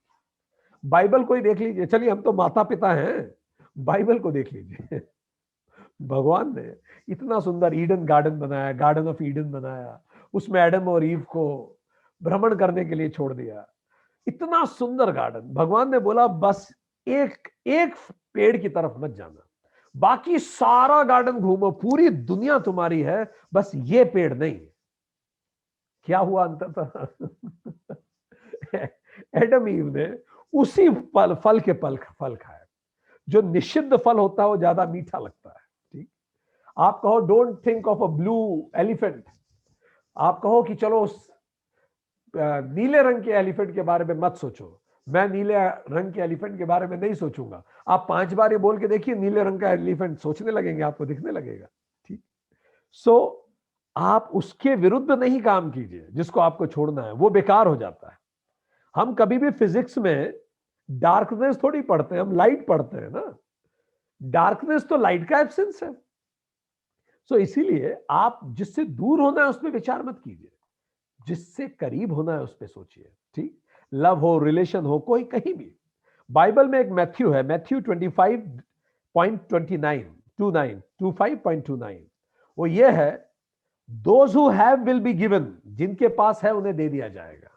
बाइबल को ही देख लीजिए, चलिए हम तो माता पिता हैं, बाइबल को देख लीजिए। भगवान ने इतना सुंदर ईडन गार्डन बनाया, गार्डन ऑफ ईडन बनाया, उसमें एडम और ईव को भ्रमण करने के लिए छोड़ दिया। इतना सुंदर गार्डन, भगवान ने बोला बस एक एक पेड़ की तरफ मत जाना, बाकी सारा गार्डन घूमो, पूरी दुनिया तुम्हारी है, बस ये पेड़ नहीं। क्या हुआ अंततः? एडम ईव ने उसी फल के फल खाए। जो निषिद्ध फल होता है वो ज्यादा मीठा लगता है। ठीक। आप कहो don't think of a blue elephant, आप कहो कि चलो उस नीले रंग के एलिफेंट के बारे में मत सोचो, मैं नीले रंग के एलिफेंट के बारे में नहीं सोचूंगा। आप 5 बार ये बोल के देखिए, नीले रंग का एलिफेंट सोचने लगेंगे, आपको दिखने लगेगा। ठीक। सो आप उसके विरुद्ध नहीं काम कीजिए, जिसको आपको छोड़ना है वो बेकार हो जाता है। हम कभी भी फिजिक्स में डार्कनेस थोड़ी पढ़ते हैं, हम लाइट पढ़ते हैं ना। डार्कनेस तो लाइट का एब्सेंस है। सो इसीलिए आप जिससे दूर होना है उस पर विचार मत कीजिए, जिससे करीब होना है उस पर सोचिए। ठीक। लव हो, रिलेशन हो, कोई कहीं भी। बाइबल में एक मैथ्यू है, मैथ्यू 25.29 वो ये है, those who have will be given, जिनके पास है उन्हें दे दिया जाएगा,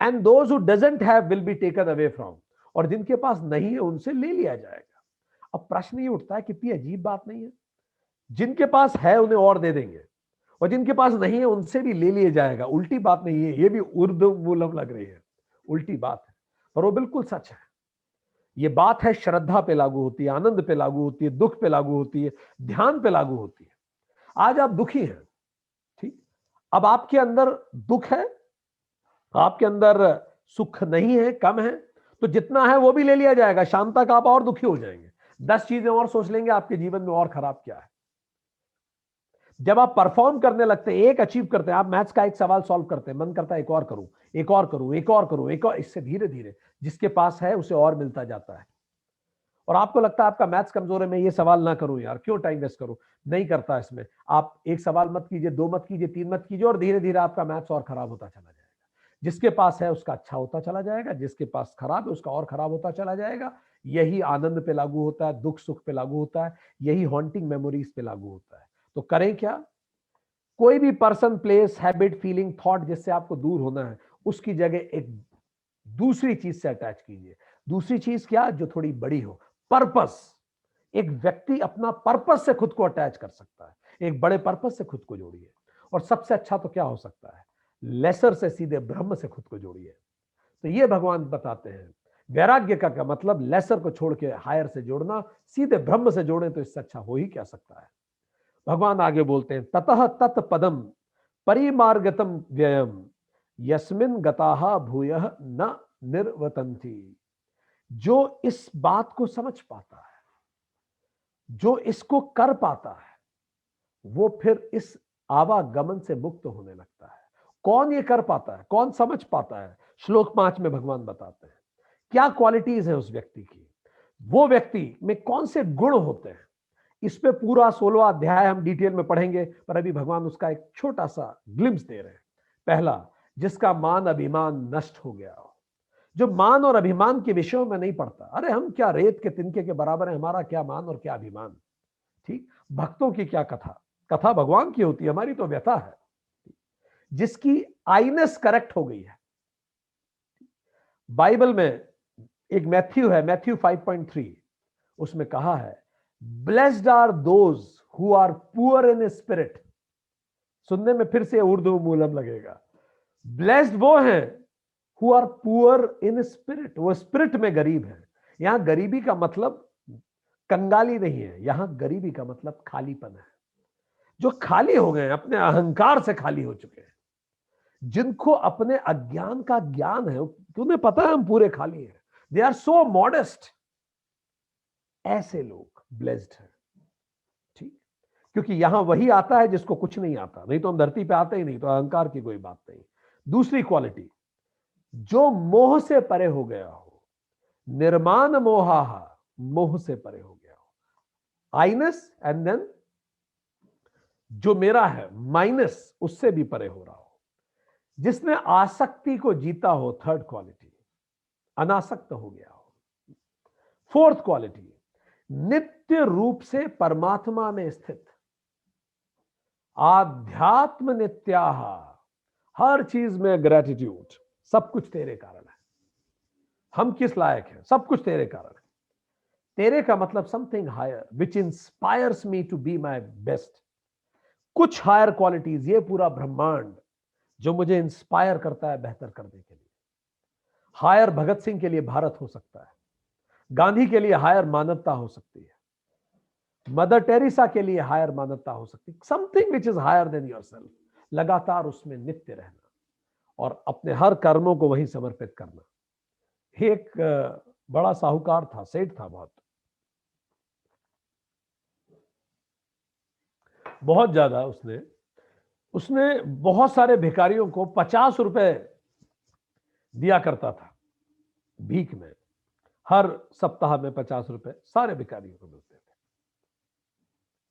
and those who doesn't have will be taken away from, और जिनके पास नहीं है उनसे ले लिया जाएगा। अब प्रश्न ये उठता है, कितनी अजीब बात नहीं है? जिनके पास है उन्हें और दे देंगे, और जिनके पास नहीं है उनसे भी ले लिया जाएगा। उल्टी बात नहीं है, ये भी उर्दू मूलम लग रही है, उल्टी बात है, पर वो बिल्कुल सच है। ये बात है, श्रद्धा पे लागू होती है, आनंद पे लागू होती है, दुख पे लागू होती है, ध्यान पे लागू होती है। आज आप दुखी हैं, ठीक, अब आपके अंदर दुख है, आपके अंदर सुख नहीं है, कम है, तो जितना है वो भी ले लिया जाएगा। शाम तक आप और दुखी हो जाएंगे, 10 चीजें और सोच लेंगे आपके जीवन में और खराब क्या है। जब आप परफॉर्म करने लगते हैं, एक अचीव करते हैं, आप मैथ्स का एक सवाल सॉल्व करते हैं, मन करता है एक और करूं, एक और करूं, एक और करूं, एक और, इससे धीरे धीरे जिसके पास है उसे और मिलता जाता है। और आपको लगता है आपका मैथ्स कमजोर है, मैं ये सवाल ना करूं यार, क्यों टाइम वेस्ट करूं, नहीं करता इसमें। आप एक सवाल मत कीजिए, दो मत कीजिए, तीन मत कीजिए, और धीरे धीरे आपका मैथ्स और खराब होता चला जाएगा। जिसके पास है उसका अच्छा होता चला जाएगा, जिसके पास खराब है उसका और खराब होता चला जाएगा। यही आनंद पे लागू होता है, दुख सुख पे लागू होता है, यही हॉन्टिंग मेमोरीज पे लागू होता है। तो करें क्या? कोई भी person, place, habit, feeling, thought जिससे आपको दूर होना है, उसकी जगह एक दूसरी चीज से अटैच कीजिए। दूसरी चीज क्या? जो थोड़ी बड़ी हो। पर्पस। एक व्यक्ति अपना पर्पस से खुद को अटैच कर सकता है, एक बड़े पर्पस से खुद को जोड़िए। और सबसे अच्छा तो क्या हो सकता है? लेसर से सीधे ब्रह्म से खुद को जोड़िए। तो ये भगवान बताते हैं, वैराग्य का मतलब लेसर को छोड़ के हायर से जोड़ना, सीधे ब्रह्म से जोड़े, तो इससे अच्छा हो ही क्या सकता है। भगवान आगे बोलते हैं, ततः तत्पदम परिमार्गतम व्ययम यस्मिन गताहा भूयः न निर्वतंती। जो इस बात को समझ पाता है, जो इसको कर पाता है, वो फिर इस आवागमन से मुक्त होने लगता है। कौन ये कर पाता है, कौन समझ पाता है? श्लोक 5 में भगवान बताते हैं क्या क्वालिटीज है उस व्यक्ति की, वो व्यक्ति में कौन से गुण होते हैं। इस पे पूरा 16वां अध्याय हम डिटेल में पढ़ेंगे, पर अभी भगवान उसका एक छोटा सा ग्लिम्स दे रहे हैं। पहला, जिसका मान अभिमान नष्ट हो गया हो, जो मान और अभिमान के विषयों में नहीं पड़ता। अरे हम क्या रेत के तिनके के बराबर है, हमारा क्या मान और क्या अभिमान। ठीक, भक्तों की क्या कथा, कथा भगवान की होती है, हमारी तो व्यथा है। जिसकी आईनेस करेक्ट हो गई है। बाइबल में एक मैथ्यू है, मैथ्यू 5.3, उसमें कहा है, blessed are those who are poor in spirit. सुनने में फिर से उर्दू मूलम लगेगा। ब्लेस्ड वो हैं who are poor in spirit, वो स्पिरिट में गरीब है। यहां गरीबी का मतलब कंगाली नहीं है, यहां गरीबी का मतलब खालीपन है। जो खाली हो गए, अपने अहंकार से खाली हो चुके हैं, जिनको अपने अज्ञान का ज्ञान है, तुम्हें पता है हम पूरे खाली हैं, दे आर सो मॉडेस्ट, ऐसे लोग ब्लेस्ड हैं। ठीक, क्योंकि यहां वही आता है जिसको कुछ नहीं आता, नहीं तो हम धरती पे आते ही नहीं, तो अहंकार की कोई बात नहीं। दूसरी क्वालिटी, जो मोह से परे हो गया हो, निर्माण मोहा, मोह से परे हो गया हो, आइनस, एंड देन जो मेरा है माइनस, उससे भी परे हो रहा हो, जिसने आसक्ति को जीता हो, थर्ड क्वालिटी, अनासक्त हो गया हो। फोर्थ क्वालिटी, नित्य रूप से परमात्मा में स्थित, आध्यात्म नित्याह, हर चीज में ग्रेटिट्यूड, सब कुछ तेरे कारण है, हम किस लायक हैं, सब कुछ तेरे कारण है। तेरे का मतलब something higher which inspires me to be my best. कुछ हायर क्वालिटीज, ये पूरा ब्रह्मांड जो मुझे इंस्पायर करता है बेहतर करने के लिए। हायर भगत सिंह के लिए भारत हो सकता है, गांधी के लिए हायर मानवता हो सकती है, मदर टेरेसा के लिए हायर मानवता हो सकती है, something which is higher than yourself. लगातार उसमें नित्य रहना और अपने हर कर्मों को वहीं समर्पित करना। एक बड़ा साहूकार था, सेठ था, बहुत ज्यादा, उसने बहुत सारे भिखारियों को 50 रुपए दिया करता था भीख में। हर सप्ताह में 50 रुपए सारे भिखारियों को मिलते थे।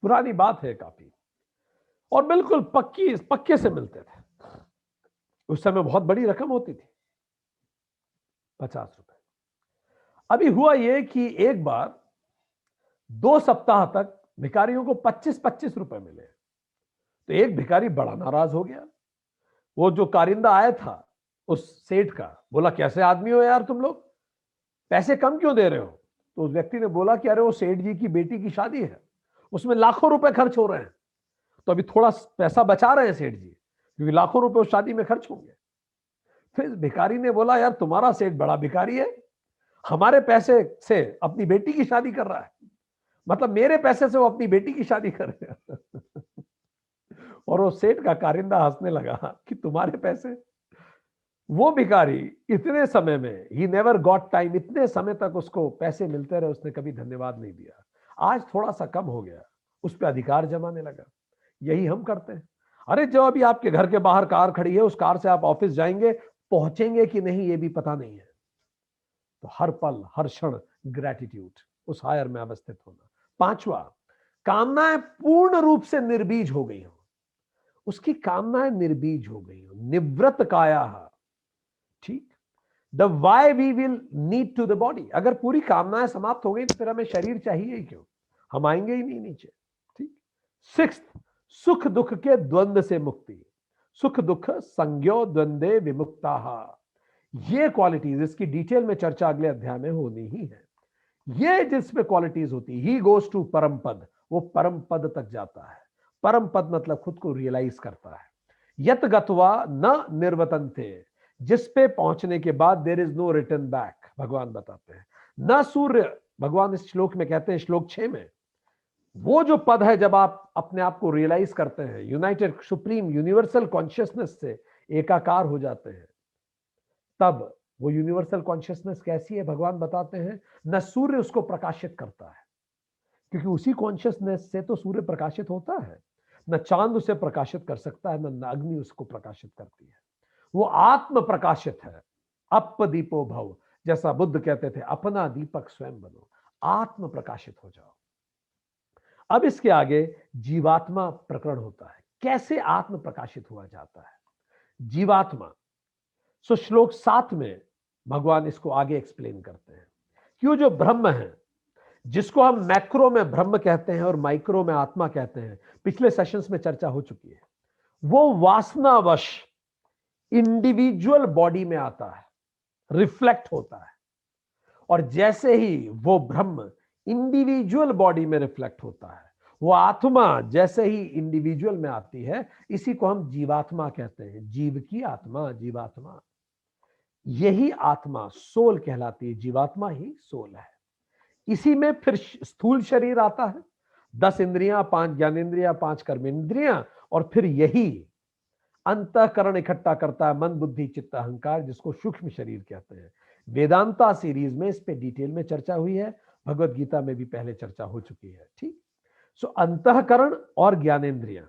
पुरानी बात है काफी, और बिल्कुल पक्के से मिलते थे। उस समय बहुत बड़ी रकम होती थी 50 रुपए। अभी हुआ यह कि एक बार 2 सप्ताह तक भिखारियों को 25-25 रुपए मिले, तो एक भिखारी बड़ा नाराज हो गया। वो जो कारिंदा आया था उस सेठ का, बोला कैसे आदमी हो यार तुम लोग, पैसे कम क्यों दे रहे हो? तो उस व्यक्ति ने बोला कि अरे वो सेठ जी की बेटी की शादी है, उसमें लाखों रुपए खर्च हो रहे हैं, तो अभी थोड़ा पैसा बचा रहे हैं सेठ जी, क्योंकि लाखों रुपए उस शादी में खर्च होंगे। फिर भिखारी ने बोला यार तुम्हारा सेठ बड़ा भिखारी है, हमारे पैसे से अपनी बेटी की शादी कर रहा है, मतलब मेरे पैसे से वो अपनी बेटी की शादी कर रहे हैं। और वो सेठ का कारिंदा हंसने लगा कि तुम्हारे पैसे। वो भिखारी इतने समय में, ही नेवर गॉट टाइम, इतने समय तक उसको पैसे मिलते रहे, उसने कभी धन्यवाद नहीं दिया। आज थोड़ा सा कम हो गया, उस पर अधिकार जमाने लगा यही हम करते हैं। अरे जो अभी आपके घर के बाहर कार खड़ी है, उस कार से आप ऑफिस जाएंगे, पहुंचेंगे कि नहीं ये भी पता नहीं है। तो हर पल हर क्षण ग्रेटिट्यूड, उस हायर में अवस्थित होना। पांचवा, कामनाएं पूर्ण रूप से निर्बीज हो गई हो। उसकी कामनाएं निर्बीज हो गई हो, निवृत्त काया। ठीक। The why we will need to the body, अगर पूरी कामनाएं समाप्त हो गई तो फिर हमें शरीर चाहिए ही क्यों, हम आएंगे ही नहीं नीचे। ठीक। सिक्स्थ, सुख दुख के द्वंद्व से मुक्ति। सुख दुख संज्ञो द्वंद्वे विमुक्ता। ये क्वालिटीज, इसकी डिटेल में चर्चा अगले अध्याय में होनी ही है। ये जिसमें क्वालिटीज होती, ही गोज टू परम पद, वो परम पद तक जाता है। परम पद मतलब खुद को रियलाइज करता है। यत गत्वा न निर्वतन्ते, जिस पे पहुंचने के बाद there is no return back, भगवान बताते हैं। न सूर्य, भगवान इस श्लोक में कहते हैं, श्लोक 6 में, वो जो पद है जब आप अपने आप को रियलाइज करते हैं, यूनाइटेड सुप्रीम यूनिवर्सल कॉन्शियसनेस से एकाकार हो जाते हैं, तब वो यूनिवर्सल कॉन्शियसनेस कैसी है भगवान बताते हैं। न सूर्य उसको प्रकाशित करता है, क्योंकि उसी कॉन्शियसनेस से तो सूर्य प्रकाशित होता है। न चांद उसे प्रकाशित कर सकता है, न अग्नि उसको प्रकाशित करती है। वो आत्म प्रकाशित है। अप दीपो भव, जैसा बुद्ध कहते थे, अपना दीपक स्वयं बनो, आत्म प्रकाशित हो जाओ। अब इसके आगे जीवात्मा प्रकरण होता है, कैसे आत्म प्रकाशित हुआ जाता है जीवात्मा। सो श्लोक 7 में भगवान इसको आगे एक्सप्लेन करते हैं कि वो जो ब्रह्म है, जिसको हम मैक्रो में ब्रह्म कहते हैं और माइक्रो में आत्मा कहते हैं, पिछले सेशंस में चर्चा हो चुकी है, वो वासनावश इंडिविजुअल बॉडी में आता है, रिफ्लेक्ट होता है। और जैसे ही वो ब्रह्म इंडिविजुअल बॉडी में रिफ्लेक्ट होता है, वो आत्मा जैसे ही इंडिविजुअल में आती है, इसी को हम जीवात्मा कहते हैं। जीव की आत्मा, जीवात्मा, यही आत्मा सोल कहलाती है। जीवात्मा ही सोल है। इसी में फिर स्थूल शरीर आता है, 10 इंद्रियां, 5 ज्ञानेंद्रियां, 5 कर्मेंद्रियां, और फिर यही अंतःकरण इकट्ठा करता है मन बुद्धि चित्त अहंकार, जिसको सूक्ष्म शरीर कहते हैं। वेदांता सीरीज में इस पे डिटेल में चर्चा हुई है, भगवत गीता में भी पहले चर्चा हो चुकी है। ठीक। सो अंतःकरण और ज्ञानेंद्रियां,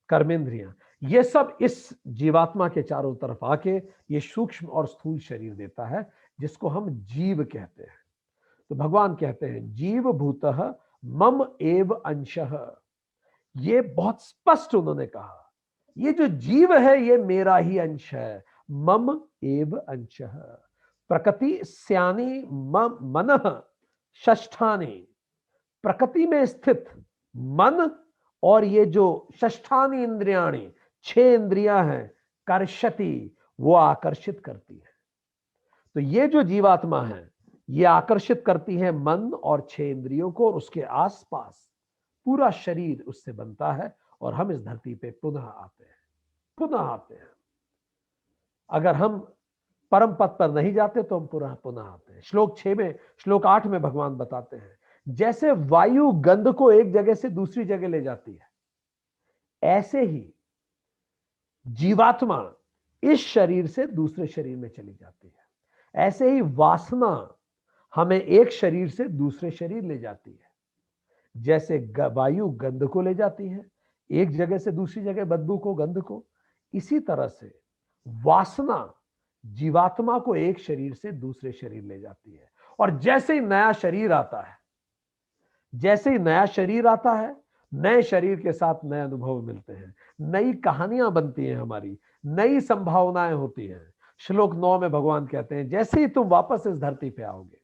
कर्मेंद्रियां, ये सब इस जीवात्मा के चारों तरफ आके ये सूक्ष्म और स्थूल शरीर देता है, जिसको हम जीव कहते हैं। तो भगवान कहते हैं जीव भूतः मम एव अंशः। ये बहुत स्पष्ट उन्होंने कहा, ये जो जीव है ये मेरा ही अंश है। मम एव अंशः। प्रकृति स्यानि मनः षष्ठानि, प्रकृति में स्थित मन और ये जो षष्ठानि इंद्रियाणि, 6 इंद्रियां हैं, कर्षति, वो आकर्षित करती है। तो ये जो जीवात्मा है ये आकर्षित करती है मन और 6 इंद्रियों को, और उसके आसपास पूरा शरीर उससे बनता है, और हम इस धरती पे पुनः आते हैं, पुनः आते हैं। अगर हम परम पद पर नहीं जाते तो हम पुनः पुनः आते हैं। श्लोक 8 में भगवान बताते हैं, जैसे वायु गंध को एक जगह से दूसरी जगह ले जाती है, ऐसे ही जीवात्मा इस शरीर से दूसरे शरीर में चली जाती है। ऐसे ही वासना हमें एक शरीर से दूसरे शरीर ले जाती है। जैसे वायु गंध को ले जाती है एक जगह से दूसरी जगह, बदबू को, गंध को, इसी तरह से वासना जीवात्मा को एक शरीर से दूसरे शरीर ले जाती है। और जैसे ही नया शरीर आता है, जैसे ही नया शरीर आता है, नए शरीर के साथ नए अनुभव मिलते हैं, नई कहानियां बनती हैं, हमारी नई संभावनाएं होती हैं। श्लोक 9 में भगवान कहते हैं, जैसे ही तुम वापस इस धरती पे आओगे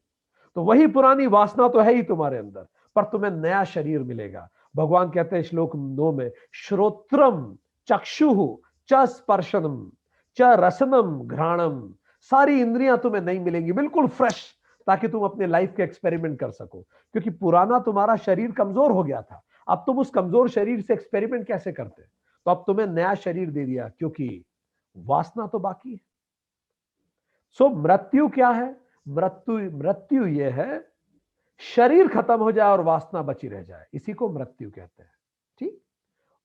तो वही पुरानी वासना तो है ही तुम्हारे अंदर, पर तुम्हें नया शरीर मिलेगा। भगवान कहते हैं श्लोक 9 में, श्रोत्रम चक्षुः च स्पर्शनम च रसनम घ्राणम, सारी इंद्रियां तुम्हें नहीं मिलेंगी, बिल्कुल फ्रेश, ताकि तुम अपने लाइफ के एक्सपेरिमेंट कर सको। क्योंकि पुराना तुम्हारा शरीर कमजोर हो गया था, अब तुम उस कमजोर शरीर से एक्सपेरिमेंट कैसे करते, तो अब तुम्हें नया शरीर दे दिया, क्योंकि वासना तो बाकी है। सो मृत्यु क्या है? मृत्यु यह है, शरीर खत्म हो जाए और वासना बची रह जाए, इसी को मृत्यु कहते हैं। ठीक।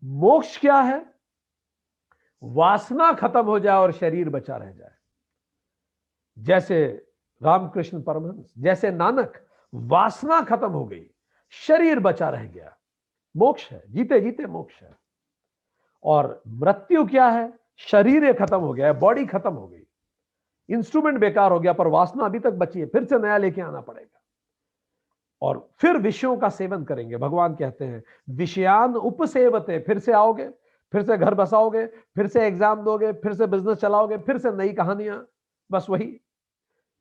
मोक्ष क्या है? वासना खत्म हो जाए और शरीर बचा रह जाए। जैसे रामकृष्ण परमहंस, जैसे नानक, वासना खत्म हो गई, शरीर बचा रह गया, मोक्ष है, जीते जीते मोक्ष है। और मृत्यु क्या है? शरीर ये खत्म हो गया है, बॉडी खत्म हो गई, इंस्ट्रूमेंट बेकार हो गया, पर वासना अभी तक बची है, फिर से नया लेके आना पड़ेगा और फिर विषयों का सेवन करेंगे। भगवान कहते हैं विषयान उपसेवते, फिर से आओगे, फिर से घर बसाओगे, फिर से एग्जाम दोगे, फिर से बिजनेस चलाओगे, फिर से नई कहानियां, बस वही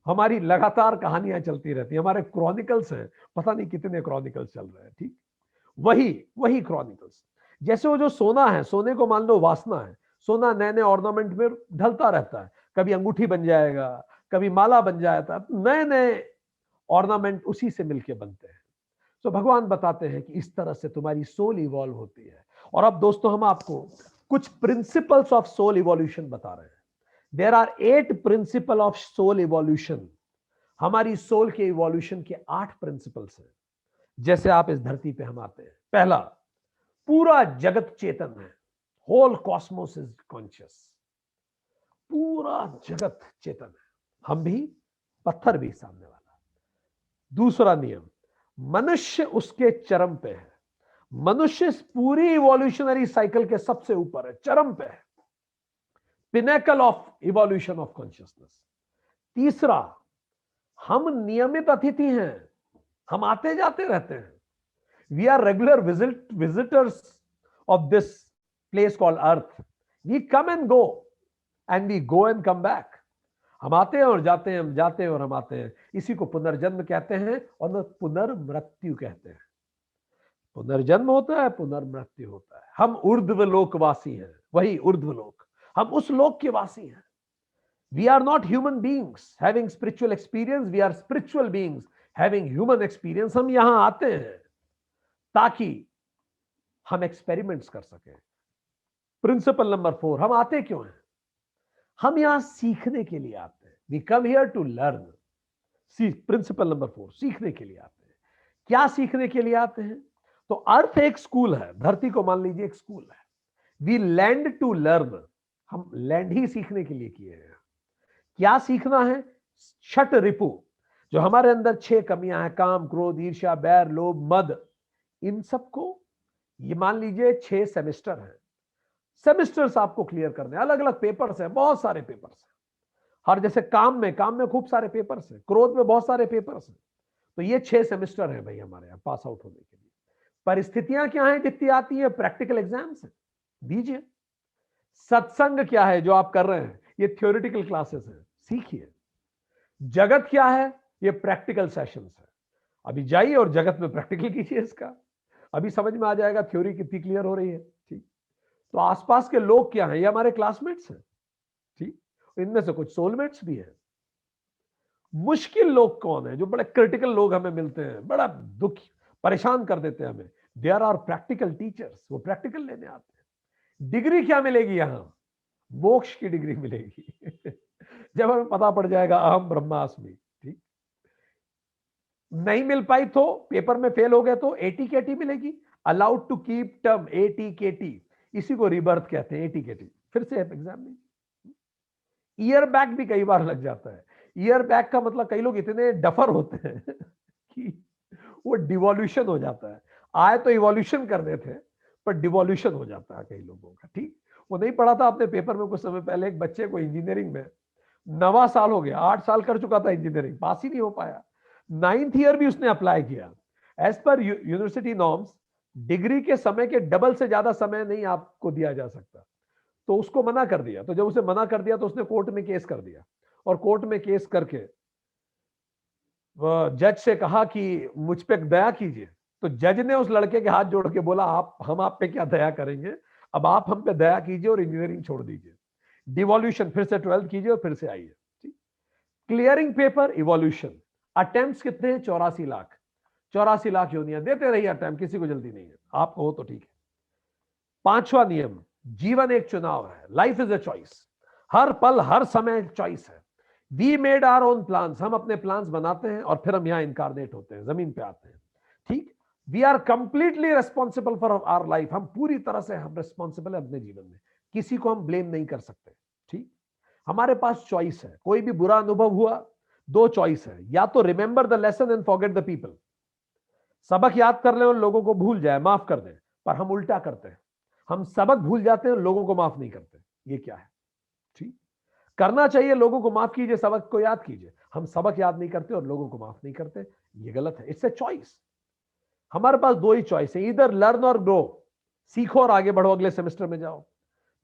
हमारी लगातार कहानियां चलती रहती है। हमारे क्रॉनिकल्स हैं, पता नहीं कितने क्रॉनिकल्स चल रहे हैं। ठीक, वही वही क्रॉनिकल्स। जैसे वो जो सोना है, सोने को मान लो वासना है, सोना नए नए ऑर्नामेंट में ढलता रहता है, कभी अंगूठी बन जाएगा, कभी माला बन जाता है, नए नए ऑर्नामेंट उसी से मिलके बनते हैं। तो भगवान बताते हैं कि इस तरह से तुम्हारी सोल इवॉल्व होती है। और अब दोस्तों हम आपको कुछ प्रिंसिपल्स ऑफ सोल इवोल्यूशन बता रहे हैं। There are 8 principle of soul evolution. हमारी सोल के इवोल्यूशन के 8 प्रिंसिपल्स हैं। जैसे आप इस धरती पे हम आते हैं, पहला, पूरा जगत चेतन है, होल कॉस्मोस इज कॉन्शियस, पूरा जगत चेतन है, हम भी, पत्थर भी सामने वाला। दूसरा नियम, मनुष्य उसके चरम पे है, मनुष्य पूरी इवोल्यूशनरी साइकिल के सबसे ऊपर है, चरम पे है, pinnacle of evolution of consciousness. तीसरा, हम नियमित अतिथि हैं, हम आते जाते रहते हैं, we are regular visitors of this place called earth, we come and go and we go and come back. हम आते हैं और जाते हैं, हम जाते हैं और हम आते हैं। इसी को पुनर्जन्म कहते हैं और पुनर्मृत्यु कहते हैं। पुनर्जन्म होता है, पुनर्मृत्यु होता है। हम ऊर्ध्वलोकवासी हैं, वही ऊर्ध्वलोक, हम उस लोक के वासी हैं। We are not human beings having spiritual experience, we are spiritual beings having human experience। हम यहां आते हैं ताकि हम एक्सपेरिमेंट्स कर सकें। प्रिंसिपल नंबर 4, हम आते क्यों हैं? हम यहां सीखने के लिए आते हैं। We come here to learn। Principle number 4, सीखने के लिए आते हैं। क्या सीखने के लिए आते हैं? तो अर्थ एक स्कूल है, धरती को मान लीजिए एक स्कूल है। वी लैंड टू लर्न, हम लैंड ही सीखने के लिए किए हैं। क्या सीखना है? छठ रिपु, जो हमारे अंदर 6 कमियां हैं, काम, क्रोध, ईर्ष्या, बैर, लोभ, मद, इन सबको ये मान लीजिए 6 सेमेस्टर हैं। सेमेस्टर्स आपको क्लियर करने, अलग अलग पेपर्स हैं, बहुत सारे पेपर्स हैं। हर जैसे काम में खूब सारे पेपर्स हैं, क्रोध में बहुत सारे पेपर्स हैं। तो ये 6 सेमेस्टर हैं भाई हमारे यहाँ पास आउट होने के लिए। परिस्थितियां क्या हैं जितनी आती है? प्रैक्टिकल एग्जाम्स हैं, दीजिए। सत्संग क्या है जो आप कर रहे हैं? ये थ्योरेटिकल क्लासेस हैं, सीखिए। जगत क्या है? ये प्रैक्टिकल सेशंस है। अभी जाइए और जगत में प्रैक्टिकल कीजिए इसका, अभी समझ में आ जाएगा थ्योरी कितनी क्लियर हो रही है। ठीक, तो आसपास के लोग क्या हैं? ये हमारे क्लासमेट्स हैं। ठीक, इनमें से कुछ सोलमेट्स भी हैं। मुश्किल लोग कौन है? जो बड़े क्रिटिकल लोग हमें मिलते हैं, बड़ा दुख परेशान कर देते हैं हमें, देयर आर प्रैक्टिकल टीचर्स, वो प्रैक्टिकल लेने आते हैं। डिग्री क्या मिलेगी? यहां मोक्ष की डिग्री मिलेगी जब हमें पता पड़ जाएगा अहम ब्रह्मास्मि। ठीक, नहीं मिल पाई तो पेपर में फेल हो गए तो एटीकेटी मिलेगी, allowed to keep term, ATKT, इसी को रिबर्थ कहते हैं, एटीकेटी, फिर से एग्जाम में। ईयर बैक भी कई बार लग जाता है। ईयर बैक का मतलब कई लोग इतने डफर होते हैं कि वो डिवोल्यूशन हो जाता है। आए तो इवोल्यूशन करने थे, पर डिवोल्यूशन हो जाता है कई लोगों का। ठीक, वो नहीं पढ़ा था अपने पेपर में कुछ समय पहले, एक बच्चे को इंजीनियरिंग में 9वां साल हो गया, 8 साल कर चुका था इंजीनियरिंग, पास ही नहीं हो पाया। 9th ईयर भी उसने अप्लाई किया। As per university norms, degree के समय के डबल से ज्यादा समय नहीं आपको दिया जा सकता, तो उसको मना कर दिया। तो जब उसे मना कर दिया तो उसने कोर्ट में केस कर दिया, और कोर्ट में केस करके जज से कहा कि मुझ पे दया कीजिए। तो जज ने उस लड़के के हाथ जोड़ के बोला, आप, हम आप पे क्या दया करेंगे, अब आप हम पे दया कीजिए और इंजीनियरिंग छोड़ दीजिए, डिवोल्यूशन, फिर से 12th कीजिए और फिर से आइए। Clearing paper, evolution. अटेम्प्ट्स कितने हैं? 84 लाख। 84 लाख योनियां देते रहिए अटेम्प्ट, किसी को जल्दी नहीं है, आपको हो तो ठीक है। 5वां नियम, जीवन एक चुनाव है, लाइफ इज अ चॉइस, हर पल हर समय चॉइस है। We made our own plans, हम अपने प्लान्स बनाते हैं और फिर हम यहां इनकारनेट होते हैं, जमीन पे आते हैं। ठीक, we are completely responsible for our life, हम पूरी तरह से हम रिस्पॉन्सिबल है अपने जीवन में, किसी को हम ब्लेम नहीं कर सकते। ठीक, हमारे पास चॉइस है। कोई भी बुरा अनुभव हुआ, 2 चॉइस है, या तो remember the lesson and forget the people, सबक याद कर ले और लोगों को भूल जाए, माफ कर दें, पर हम उल्टा करते हैं। हम सबक भूल जाते हैं, लोगों को माफ नहीं करते। ये क्या है? ठीक, करना चाहिए, लोगों को माफ कीजिए, सबक को याद कीजिए। हम सबक याद नहीं करते और लोगों को माफ नहीं करते, ये गलत है। It's a choice. हमारे पास दो ही चॉइस है, इधर लर्न और ग्रो, सीखो और आगे बढ़ो, अगले सेमेस्टर में जाओ।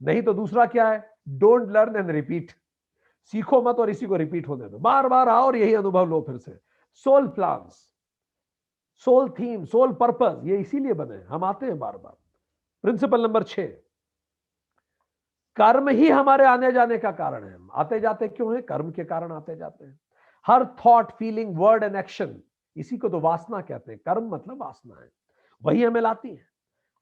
नहीं तो दूसरा क्या है? Don't learn and repeat. सीखो मत और इसी को रिपीट होने दो, बार बार आओ और यही अनुभव लो फिर से। Soul plans, soul theme, soul purpose, ये इसीलिए बने, हम आते हैं बार बार। प्रिंसिपल नंबर 6, कर्म ही हमारे आने जाने का कारण है। हम आते जाते क्यों हैं? कर्म के कारण आते जाते हैं। हर thought, feeling, word and action, इसी को तो वासना कहते हैं। कर्म मतलब वासना है, वही हमें लाती है।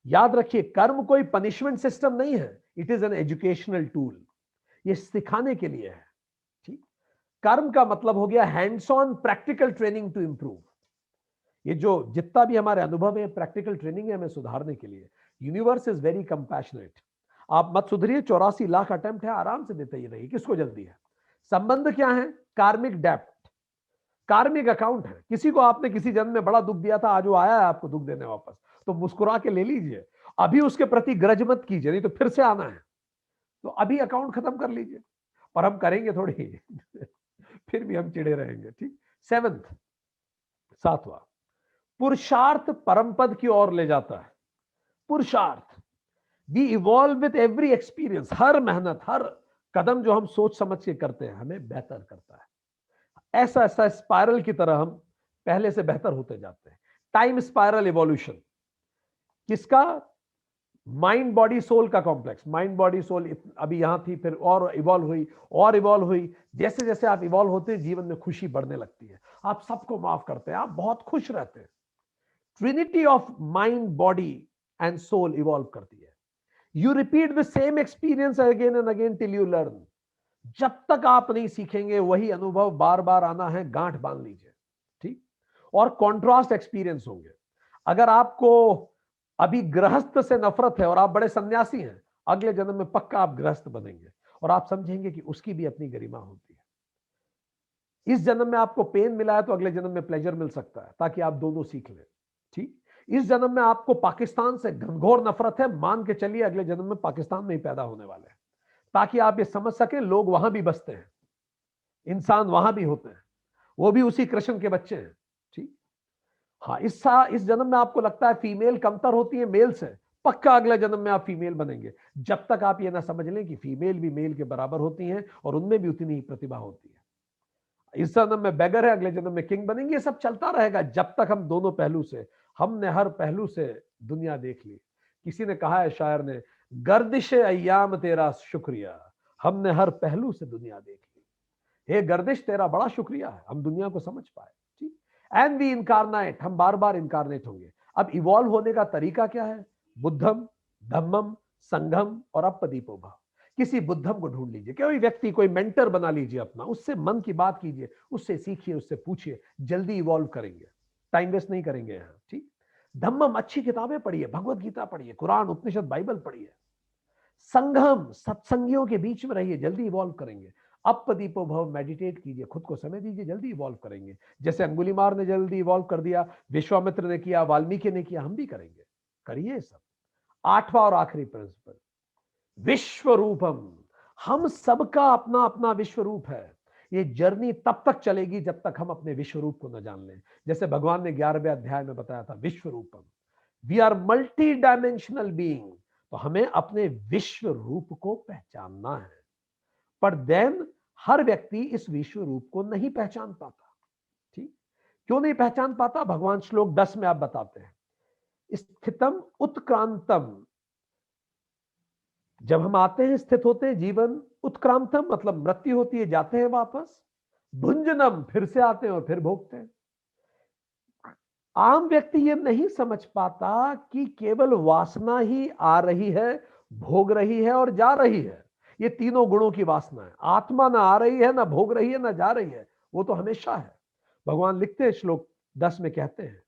याद रखिए, कर्म कोई पनिशमेंट सिस्टम नहीं है, it is an educational tool. ये सिखाने के लिए है। ठीक, कर्म का मतलब हो गया hands on practical training to improve. ये जो जितना भी हमारे अनुभव है, प्रैक्टिकल ट्रेनिंग है हमें सुधारने के लिए। Universe is very compassionate. आप मत सुधरिए, 84 लाख अटेम्प्ट है, आराम से देते ही रहिए, किसको जल्दी है? संबंध क्या है? कार्मिक डेप्ट, कार्मिक अकाउंट है। किसी को आपने किसी जन्म में बड़ा दुख दिया था, आज वो आया है आपको दुख देने वापस, तो मुस्कुरा के ले लीजिए। अभी उसके प्रति ग्रज मत कीजिए, नहीं तो फिर से आना है, तो अभी अकाउंट खत्म कर लीजिए। पर हम करेंगे थोड़ी फिर भी हम चिड़े रहेंगे। ठीक, 7th, 7वां, पुरुषार्थ परम पद की ओर ले जाता है। पुरुषार्थ, we evolve with every experience. हर मेहनत, हर कदम जो हम सोच समझ के करते हैं, हमें बेहतर करता है। ऐसा ऐसा स्पाइरल की तरह हम पहले से बेहतर होते जाते हैं। टाइम स्पाइरल इवोल्यूशन किसका? माइंड बॉडी सोल का कॉम्प्लेक्स। माइंड बॉडी सोल अभी यहां थी, फिर और इवॉल्व हुई और इवॉल्व हुई। जैसे जैसे आप इवॉल्व होते हैं, जीवन में खुशी बढ़ने लगती है, आप सबको माफ करते हैं, आप बहुत खुश रहते हैं। Trinity of mind, body and soul evolve करती है। You repeat the same experience again and again till you learn. जब तक आप नहीं सीखेंगे, वही अनुभव बार बार आना है, गांठ बांध लीजिए। ठीक, और कॉन्ट्रास्ट एक्सपीरियंस होंगे। अगर आपको अभी गृहस्थ से नफरत है और आप बड़े सन्यासी हैं, अगले जन्म में पक्का आप गृहस्थ बनेंगे और आप समझेंगे कि उसकी भी अपनी गरिमा होती है। इस जन्म में आपको पेन मिला है तो अगले जन्म में प्लेजर मिल सकता है, ताकि आप दोनों सीख लें। ठीक, इस जन्म में आपको पाकिस्तान से घनघोर नफरत है, मान के चलिए अगले जन्म में पाकिस्तान में ही पैदा होने वाले हैं, ताकि आप ये समझ सकें लोग वहां भी बसते हैं, इंसान वहां भी होते हैं, वो भी उसी कृष्ण के बच्चे हैं। ठीक, हाँ, इस जन्म में आपको लगता है फीमेल कमतर होती है मेल से, पक्का अगले जन्म में आप फीमेल बनेंगे, जब तक आप ये ना समझ लें कि फीमेल भी मेल के बराबर होती हैं और उनमें भी उतनी ही प्रतिभा होती है। इस जन्म में बेगर है, अगले जन्म में किंग बनेंगे। ये सब चलता रहेगा जब तक हम दोनों पहलू से, हमने हर पहलू से दुनिया देख ली। किसी ने कहा है, शायर ने, गर्दिश अय्याम तेरा शुक्रिया, हमने हर पहलू से दुनिया देख ली। हे गर्दिश, तेरा बड़ा शुक्रिया है, हम दुनिया को समझ पाए। ठीक, एंड वी इनकारनेट, हम बार बार इनकारनेट होंगे। अब इवॉल्व होने का तरीका क्या है? बुद्धम, धम्मम, संघम और अपदीपो भाव। किसी बुद्धम को ढूंढ लीजिए, कोई व्यक्ति, कोई मेंटर बना लीजिए अपना, उससे मन की बात कीजिए, उससे सीखिए, उससे पूछिए, जल्दी इवॉल्व करेंगे, टाइम वेस्ट नहीं करेंगे यहां। ठीक, धम्मम, अच्छी किताबें पढ़िए, भगवत गीता पढ़िए, कुरान, उपनिषद, बाइबल पढ़िए। संगम, सत्संगियों के बीच में रहिए, जल्दी इवॉल्व करेंगे। अपदीपो भव, मेडिटेट कीजिए, खुद को समय दीजिए, जल्दी इवॉल्व करेंगे। जैसे अंगुलीमार ने जल्दी इवॉल्व कर दिया, विश्वामित्र ने किया, वाल्मीकि ने किया, हम भी करेंगे। करिए सब। 8वां और आखिरी प्रिंसिपल, विश्व रूपम, हम सबका अपना अपना विश्व रूप है। ये जर्नी तब तक चलेगी जब तक हम अपने विश्व रूप को न जान लें। जैसे भगवान ने 11वें अध्याय में बताया था, विश्व रूपम, we are multi dimensional being. तो हमें अपने विश्व रूप को पहचानना है। पर देन हर व्यक्ति इस विश्व रूप को नहीं पहचान पाता। ठीक, क्यों नहीं पहचान पाता? भगवान श्लोक 10 में आप बताते हैं, स्थितम उत्क्रांतम, जब हम आते हैं, स्थित होते हैं, जीवन उत्क्रांतम मतलब मृत्यु होती है, जाते हैं वापस, भुंजनम, फिर से आते हैं और फिर भोगते हैं। आम व्यक्ति ये नहीं समझ पाता कि केवल वासना ही आ रही है, भोग रही है और जा रही है। ये तीनों गुणों की वासना है। आत्मा ना आ रही है, ना भोग रही है, ना जा रही है, वो तो हमेशा है। भगवान लिखते हैं, श्लोक 10 में कहते हैं,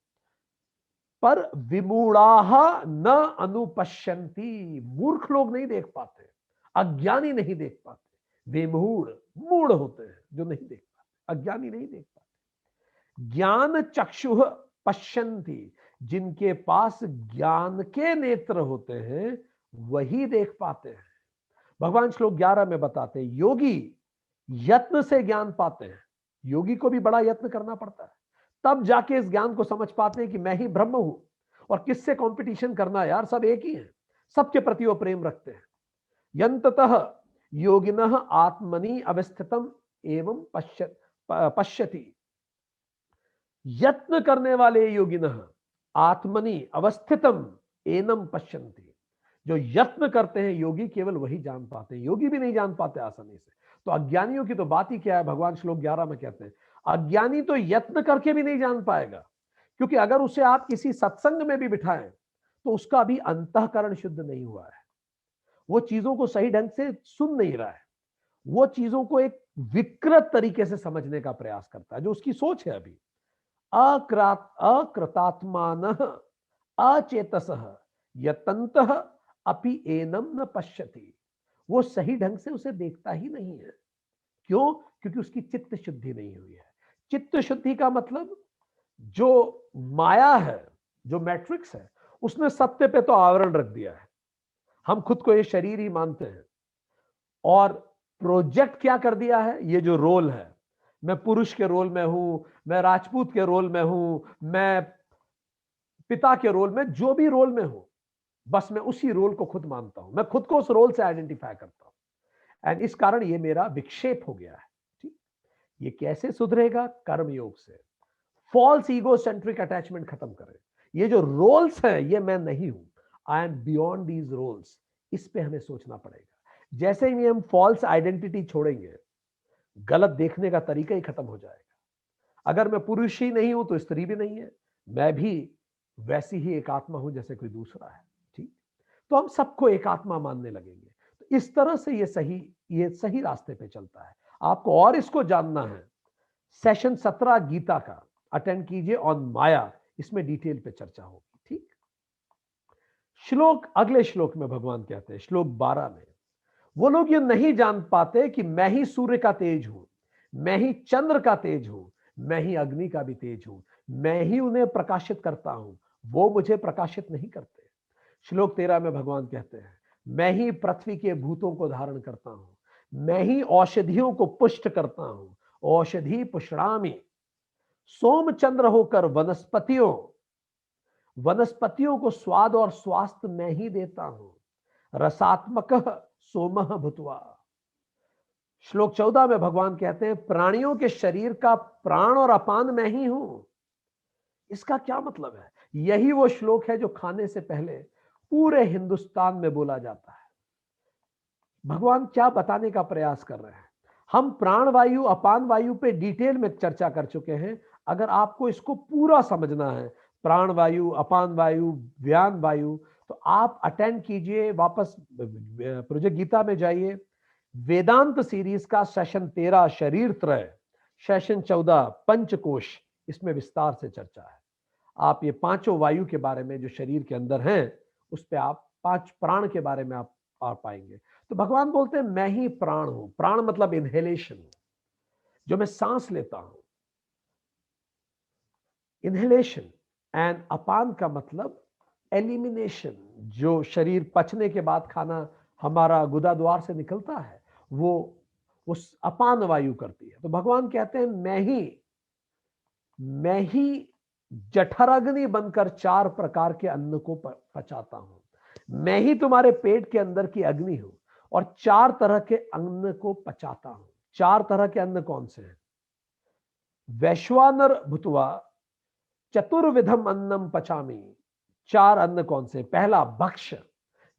पर विमूढ़ाः न अनुपश्यन्ति, मूर्ख लोग नहीं देख पाते, अज्ञानी नहीं देख पाते। विमूढ़, मूढ़ होते हैं जो नहीं देख पाते, अज्ञानी नहीं देख पाते। ज्ञान चक्षुः पश्यन्ति, जिनके पास ज्ञान के नेत्र होते हैं वही देख पाते हैं। भगवान श्लोक 11 में बताते हैं योगी यत्न से ज्ञान पाते हैं। योगी को भी बड़ा यत्न करना पड़ता है, तब जाके इस ज्ञान को समझ पाते हैं कि मैं ही ब्रह्म हूं और किससे कंपटीशन करना है यार, सब एक ही है, सबके प्रति वो प्रेम रखते हैं। यंततः योगिनः आत्मनि अवस्थितम एवं पश्यति। यत्न करने वाले योगिनः आत्मनि अवस्थितम एनम पश्यन्ति। जो यत्न करते हैं योगी केवल वही जान पाते हैं, योगी भी नहीं जान पाते आसानी से। तो अज्ञानियों की तो बात ही क्या है, भगवान श्लोक 11 में कहते हैं अज्ञानी तो यत्न करके भी नहीं जान पाएगा, क्योंकि अगर उसे आप किसी सत्संग में भी बिठाएं तो उसका भी अंतःकरण शुद्ध नहीं हुआ है, वो चीजों को सही ढंग से सुन नहीं रहा है, वो चीजों को एक विकृत तरीके से समझने का प्रयास करता है, जो उसकी सोच है अभी। अकृतात्मान अचेतसः यतन्तः अपि एनम न पश्यति। वो सही ढंग से उसे देखता ही नहीं है। क्यों? क्योंकि उसकी चित्त शुद्धि नहीं हुई है। चित्त शुद्धि का मतलब जो माया है, जो मैट्रिक्स है, उसने सत्य पे तो आवरण रख दिया है। हम खुद को ये शरीर ही मानते हैं और प्रोजेक्ट क्या कर दिया है, ये जो रोल है, मैं पुरुष के रोल में हूं, मैं राजपूत के रोल में हूं, मैं पिता के रोल में, जो भी रोल में हूं, बस मैं उसी रोल को खुद मानता हूं, मैं खुद को उस रोल से आइडेंटिफाई करता हूं एंड इस कारण ये मेरा विक्षेप हो गया है। ठीक, ये कैसे सुधरेगा? कर्म योग से। फॉल्स ईगो सेंट्रिक अटैचमेंट खत्म करें। ये जो रोल्स हैं ये मैं नहीं हूं, I am beyond these roles, इस पे हमें सोचना पड़ेगा। जैसे ही हम फॉल्स आइडेंटिटी छोड़ेंगे, गलत देखने का तरीका ही खत्म हो जाएगा। अगर मैं पुरुष ही नहीं हूं तो स्त्री भी नहीं है, मैं भी वैसी ही एक आत्मा हूं जैसे कोई दूसरा है। ठीक, तो हम सबको एक आत्मा मानने लगेंगे। तो इस तरह से ये सही रास्ते पे चलता है। आपको और इसको जानना है, सेशन 17 गीता का अटेंड कीजिए ऑन माया, इसमें डिटेल पे चर्चा होगी। ठीक, श्लोक, अगले श्लोक में भगवान कहते हैं श्लोक 12 में, वो लोग ये नहीं जान पाते कि मैं ही सूर्य का तेज हूं, मैं ही चंद्र का तेज हूं, मैं ही अग्नि का भी तेज हूं, मैं ही उन्हें प्रकाशित करता हूं, वो मुझे प्रकाशित नहीं करते। श्लोक 13 में भगवान कहते हैं मैं ही पृथ्वी के भूतों को धारण करता हूं, मैं ही औषधियों को पुष्ट करता हूं, औषधि पुष्णामि। सोमचंद्र होकर वनस्पतियों को स्वाद और स्वास्थ्य मैं ही देता हूं, रसात्मक सोमः भूत्वा। श्लोक 14 में भगवान कहते हैं प्राणियों के शरीर का प्राण और अपान मैं ही हूं। इसका क्या मतलब है? यही वो श्लोक है जो खाने से पहले पूरे हिंदुस्तान में बोला जाता है। भगवान क्या बताने का प्रयास कर रहे हैं? हम प्राण वायु अपान वायु पे डिटेल में चर्चा कर चुके हैं। अगर आपको इसको पूरा समझना है, प्राण वायु, अपान वायु, व्यान वायु, तो आप अटेंड कीजिए, वापस प्रोजेक्ट गीता में जाइए, वेदांत सीरीज का सेशन 13 शरीर त्रय, सेशन 14 पंचकोश, इसमें विस्तार से चर्चा है। आप ये पांचों वायु के बारे में जो शरीर के अंदर हैं, उस पे आप 5 प्राण के बारे में आप पाएंगे। तो भगवान बोलते हैं मैं ही प्राण हूं। प्राण मतलब इनहेलेशन, जो मैं सांस लेता हूं, इनहेलेशन। एंड अपान का मतलब एलिमिनेशन, जो शरीर पचने के बाद खाना हमारा गुदा द्वार से निकलता है, वो उस अपान वायु करती है। तो भगवान कहते हैं मैं ही जठराग्नि बनकर 4 प्रकार के अन्न को पचाता हूं। मैं ही तुम्हारे पेट के अंदर की अग्नि हूं और 4 तरह के अन्न को पचाता हूं। 4 तरह के अन्न कौन से हैं? वैश्वानर भूत्वा चतुर्विधम अन्नम पचामी। 4 अन्न कौन से? पहला भक्ष्य,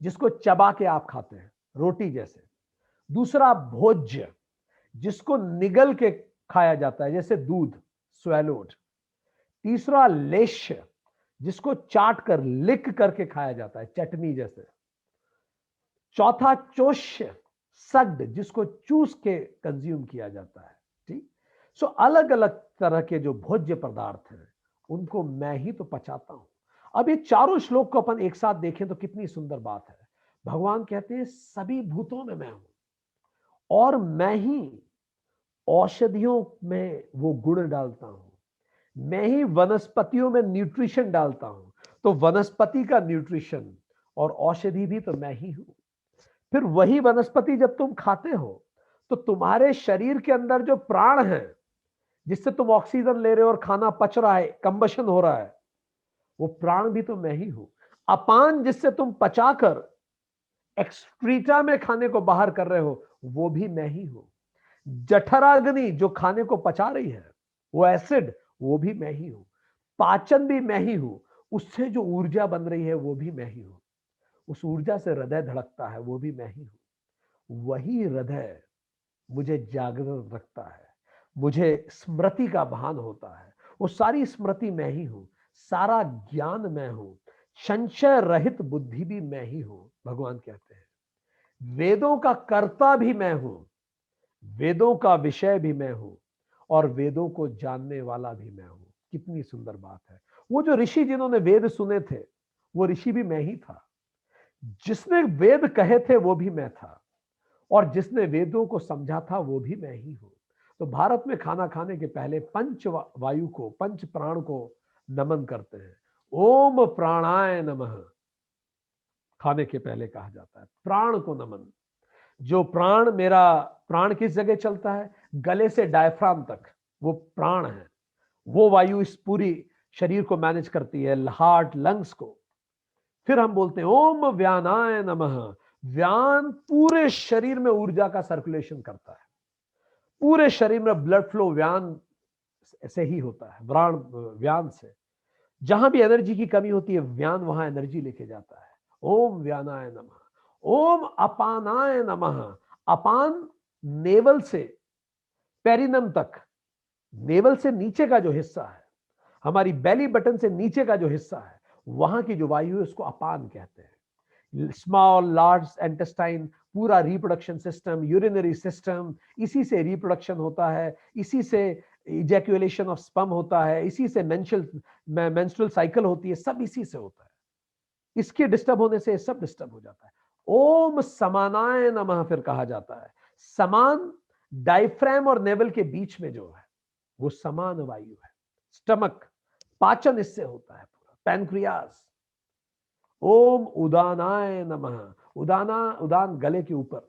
जिसको चबा के आप खाते हैं, रोटी जैसे। दूसरा भोज्य, जिसको निगल के खाया जाता है, जैसे दूध, स्वैलोड। तीसरा लेश्य, जिसको चाट कर, लिक करके खाया जाता है, चटनी जैसे। चौथा चोष्य, सग्ड, जिसको चूस के कंज्यूम किया जाता है। ठीक, सो अलग अलग तरह के जो भोज्य पदार्थ हैं, उनको मैं ही तो पचाता हूं। अब ये चारों श्लोक को अपन एक साथ देखें तो कितनी सुंदर बात है। भगवान कहते हैं सभी भूतों में मैं हूं और मैं ही औषधियों में वो गुण डालता हूं, मैं ही वनस्पतियों में न्यूट्रिशन डालता हूं। तो वनस्पति का न्यूट्रिशन और औषधि भी तो मैं ही हूं। फिर वही वनस्पति जब तुम खाते हो तो तुम्हारे शरीर के अंदर जो प्राण है, जिससे तुम ऑक्सीजन ले रहे हो और खाना पच रहा है, कंबशन हो रहा है, वो प्राण भी तो मैं ही हूं। अपान जिससे तुम पचाकर एक्सक्रीटा में खाने को बाहर कर रहे हो, वो भी मैं ही हूं। जठराग्नि जो खाने को पचा रही है, वो एसिड, वो भी मैं ही हूं। पाचन भी मैं ही हूं। उससे जो ऊर्जा बन रही है वो भी मैं ही हूं। उस ऊर्जा से हृदय धड़कता है, वो भी मैं ही हूं। वही हृदय मुझे जागृत रखता है, मुझे स्मृति का भान होता है। वो सारी स्मृति मैं ही हूं, सारा ज्ञान मैं हूं, संशय रहित बुद्धि भी मैं ही हूं। भगवान कहते हैं वेदों का कर्ता भी मैं हूं, वेदों का विषय भी मैं हूं, और वेदों को जानने वाला भी मैं हूं। कितनी सुंदर बात है। वो जो ऋषि जिन्होंने वेद सुने थे, वो ऋषि भी मैं ही था। जिसने वेद कहे थे वो भी मैं था, और जिसने वेदों को समझा था वो भी मैं ही हूं। तो भारत में खाना खाने के पहले पंच वायु को, पंच प्राण को नमन करते हैं। ओम प्राणाय नमः खाने के पहले कहा जाता है। प्राण को नमन। जो प्राण, मेरा प्राण किस जगह चलता है? गले से डायफ्राम तक वो प्राण है। वो वायु इस पूरी शरीर को मैनेज करती है, हार्ट, लंग्स को। फिर हम बोलते हैं ओम व्यानाय नमः। व्यान पूरे शरीर में ऊर्जा का सर्कुलेशन करता है। पूरे शरीर में ब्लड फ्लो व्यान से ही होता है, व्यान व्यान से। जहां भी एनर्जी की कमी होती है, व्यान वहां एनर्जी लेके जाता है। ओम व्यानाय नमः। ओम अपानाय नमः। अपान नेवल से पेरिनम तक, नेवल से नीचे का जो हिस्सा है, हमारी बेली बटन से नीचे का जो हिस्सा है, वहां की जो वायु है उसको अपान कहते हैं। स्मॉल, लार्ज इंटेस्टाइन, पूरा रिप्रोडक्शन सिस्टम, यूरिनरी सिस्टम, इसी से रिप्रोडक्शन होता है, इसी से इजैक्यूलेशन ऑफ स्पर्म होता है, इसी से मेंस्ट्रुअल साइकिल होती है, सब इसी से होता है। इसके डिस्टर्ब होने से सब डिस्टर्ब हो जाता है। ओम समानाय नमः फिर कहा जाता है। समान डायफ्राम और नेवल के बीच में जो है वो समान वायु है। स्टमक, पाचन इससे होता है पूरा, पैनक्रियास। ओम उदानाय नमः। उदाना, उदान गले के ऊपर,